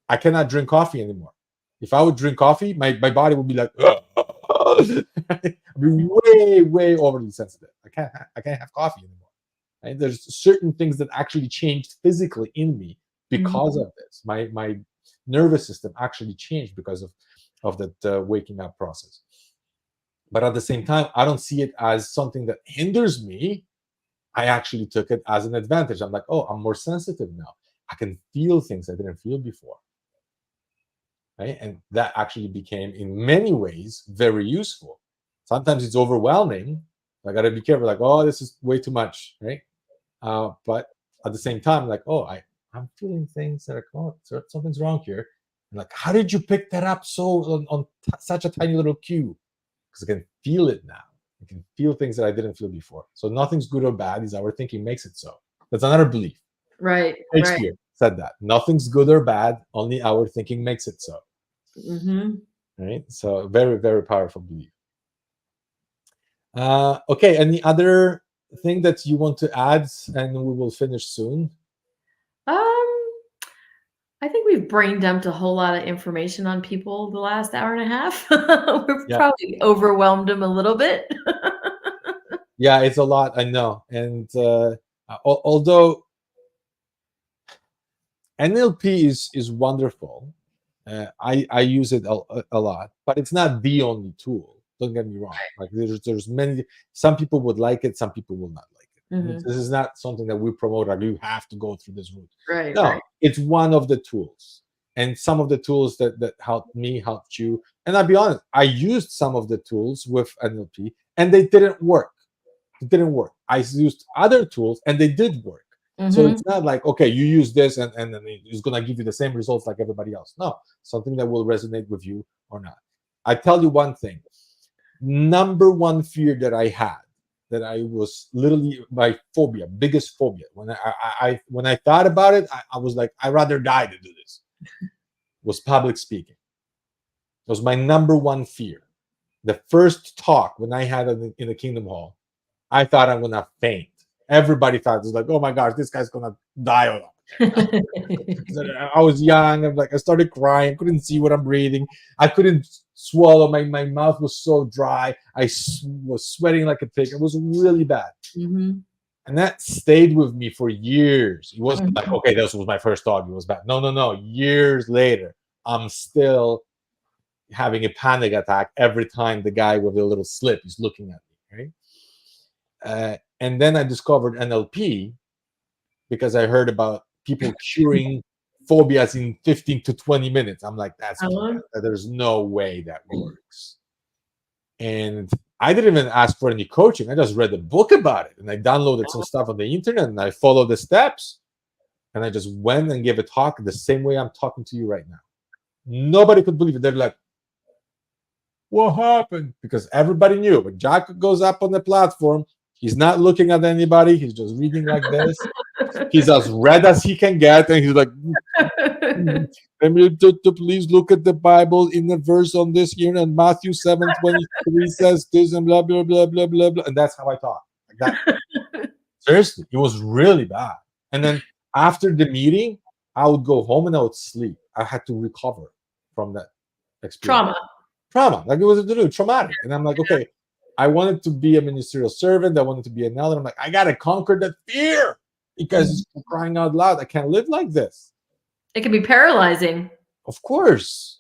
I cannot drink coffee anymore. If I would drink coffee, my body would be like, I'd be way overly sensitive. I can't have coffee anymore. Right? There's certain things that actually changed physically in me because Mhm. of this. My nervous system actually changed because of that waking up process. But at the same time, I don't see it as something that hinders me. I actually took it as an advantage. I'm like, oh, I'm more sensitive now. I can feel things I didn't feel before. Right? And that actually became, in many ways, very useful. Sometimes it's overwhelming. I got to be careful, like, oh, this is way too much, right? But at the same time, like, oh, I'm feeling things that are, oh, something's wrong here. And like, how did you pick that up on such a tiny little cue? Because I can feel it now. I can feel things that I didn't feel before. So nothing's good or bad. Is our thinking makes it so. That's another belief. Right, right. Shakespeare said that. Nothing's good or bad. Only our thinking makes it so. Mhm. Right. So very, very powerful belief. Okay. Any other thing that you want to add, and we will finish soon? I think we've brain dumped a whole lot of information on people the last hour and a half. We've probably overwhelmed them a little bit. Yeah, it's a lot, I know. And although NLP is wonderful, I use it a lot, but it's not the only tool. Don't get me wrong. Like there's many. Some people would like it, some people will not like it. Mhm. This is not something that we promote. Like you have to go through this route. Right, No, right. it's one of the tools, and some of the tools that helped me helped you. And I'll be honest, I used some of the tools with NLP, and they didn't work. It didn't work. I used other tools, and they did work. So Mhm. it's not like, okay, you use this and then it's going to give you the same results like everybody else. No, something that will resonate with you or not. I tell you one thing. Number one fear that I had, that I was literally my phobia, biggest phobia. When I thought about it, I was like, I'd rather die to do this. Was public speaking. It was my number one fear. The first talk when I had it in the Kingdom Hall, I thought I'm going to faint. Everybody thought it was like, oh my gosh, this guy's gonna die. I was young. I'm like, I started crying. Couldn't see what I'm breathing. I couldn't swallow. My mouth was so dry. I was sweating like a pig. It was really bad. Mhm. And that stayed with me for years. It wasn't like, Mhm. okay, this was my first talk. It was bad. No. Years later, I'm still having a panic attack every time the guy with a little slip is looking at me, right? And then I discovered NLP because I heard about people curing phobias in 15 to 20 minutes. I'm like, that's BS. There's no way that works. And I didn't even ask for any coaching. I just read a book about it, and I downloaded some stuff on the internet, and I followed the steps, and I just went and gave a talk the same way I'm talking to you right now. Nobody could believe it. They're like, what happened? Because everybody knew when Jack goes up on the platform, he's not looking at anybody. He's just reading like this. He's as red as he can get, and he's like, please look at the Bible in the verse on this here, and Matthew 7:23 says this, and blah blah blah blah blah blah. And that's how I talk. Like that. Seriously, it was really bad. And then after the meeting, I would go home and I would sleep. I had to recover from that experience. Trauma. Like it was traumatic. And I'm like, okay, I wanted to be a ministerial servant. I wanted to be an elder. I'm like, I gotta conquer that fear because it's crying out loud. I can't live like this. It can be paralyzing. Of course.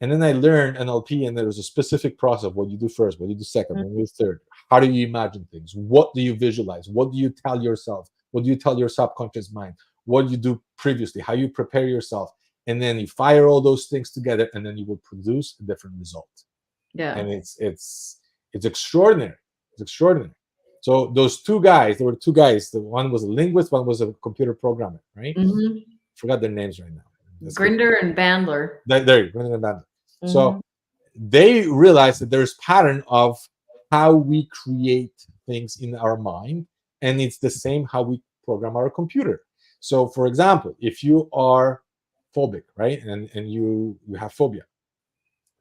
And then I learned NLP, and there was a specific process. What you do first, what you do second, what you do third. How do you imagine things? What do you visualize? What do you tell yourself? What do you tell your subconscious mind? What you do previously? How you prepare yourself? And then you fire all those things together, and then you will produce a different result. Yeah. And it's extraordinary. It's extraordinary. So those two guys, there were two guys. The one was a linguist, one was a computer programmer, right? Mm-hmm. Forgot their names right now. Grinder and Bandler. There, Grinder and Bandler. Mm-hmm. So they realized that there's pattern of how we create things in our mind, and it's the same how we program our computer. So, for example, if you are phobic, right, and you have phobia,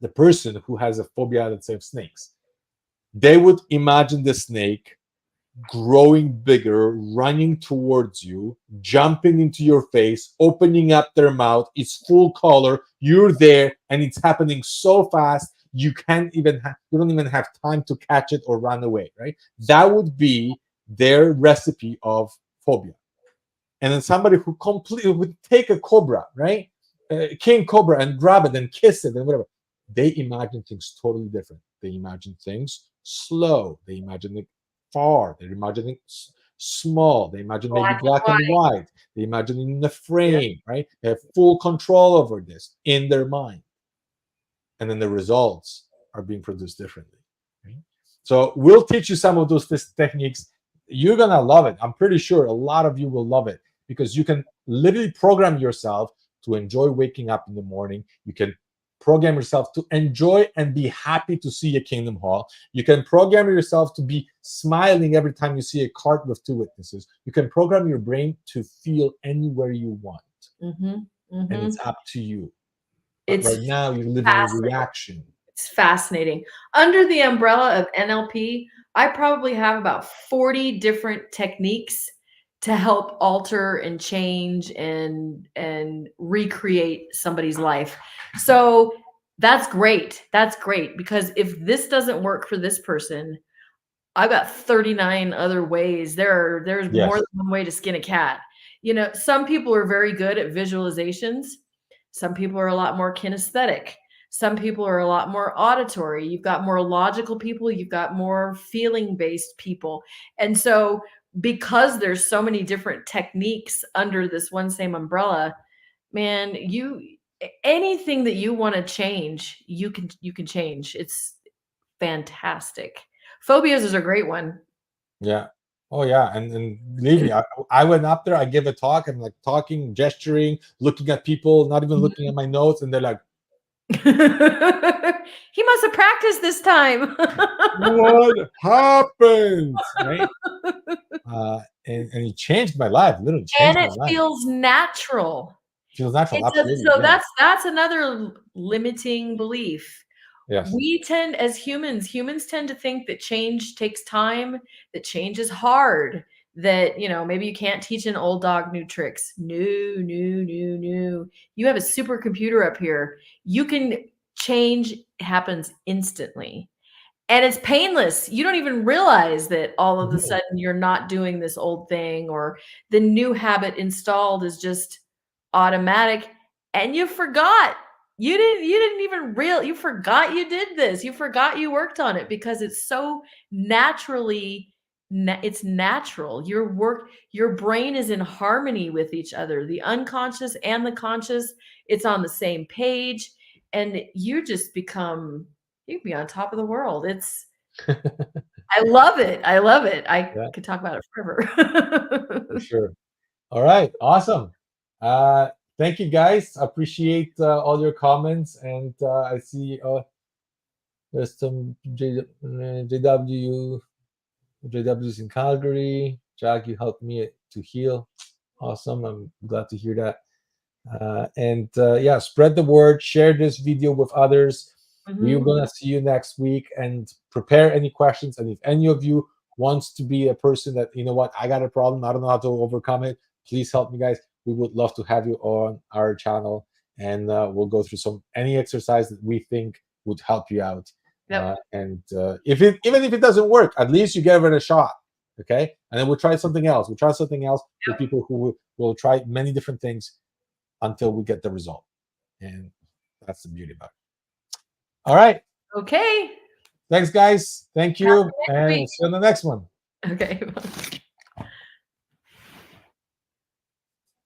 the person who has a phobia, let's say, of snakes, they would imagine the snake growing bigger, running towards you, jumping into your face, opening up their mouth. It's full color. You're there, and it's happening so fast you don't even have time to catch it or run away. Right? That would be their recipe of phobia. And then somebody who completely would take a cobra, right, king cobra, and grab it and kiss it and whatever. They imagine things totally different. They imagine things slow. They imagine it far. They're imagining small. They imagine maybe black and white. They imagine in the frame, right? They have full control over this in their mind. And then the results are being produced differently. Right? So we'll teach you some of those techniques. You're going to love it. I'm pretty sure a lot of you will love it because you can literally program yourself to enjoy waking up in the morning. You can program yourself to enjoy and be happy to see a Kingdom Hall. You can program yourself to be smiling every time you see a cart with two witnesses. You can program your brain to feel anywhere you want. And it's up to you. But right now, you're living in reaction. It's fascinating. Under the umbrella of NLP, I probably have about 40 different techniques to help alter and change and recreate somebody's life. So that's great. That's great, because if this doesn't work for this person, I've got 39 other ways. There's more Yes. than one way to skin a cat. You know, some people are very good at visualizations. Some people are a lot more kinesthetic. Some people are a lot more auditory. You've got more logical people. You've got more feeling-based people. And so because there's so many different techniques under this one same umbrella, man, anything that you want to change, you can change. It's fantastic. Phobias is a great one. Yeah. Oh yeah, and believe me, I went up there, I gave a talk, I'm like talking, gesturing, looking at people, not even looking at my notes, and they're like, He must have practiced this time. what happened? Right? And it changed my life, literally And changed my it life. feels natural. Feels natural, It does. absolutely. So Yeah. that's another limiting belief. Yes. We tend, as humans tend to think that change takes time, that change is hard, that, maybe you can't teach an old dog new tricks. No, no, no, no. You have a supercomputer up here. You can change happens instantly. And it's painless. You don't even realize that all of a Mhm. sudden you're not doing this old thing, or the new habit installed is just automatic, and you forgot. You didn't even you forgot you did this. You forgot you worked on it because it's so naturally it's natural. Your brain is in harmony with each other. The unconscious and the conscious, it's on the same page, and you just become you can be on top of the world. I love it. I love it. I Yeah, could talk about it for forever. sure. All right, awesome. Thank you guys. Appreciate all your comments, and I see there's some JW's in Calgary. Jack, you helped me to heal. Awesome. I'm glad to hear that. And yeah, spread the word, share this video with others. We're Mhm. gonna see you next week, and prepare any questions. And if any of you wants to be a person that, you know what, I got a problem, I don't know how to overcome it, please help me, guys. We would love to have you on our channel, and we'll go through any exercise that we think would help you out. Yep. And even if it doesn't work, at least you give it a shot. Okay, and then we'll try something else. We'll try something else with Yep. people who will try many different things until we get the result. And that's the beauty about it. All right. Okay. Thanks, guys. Thank Talk you. to you next And we'll week. see you on the next one. Okay.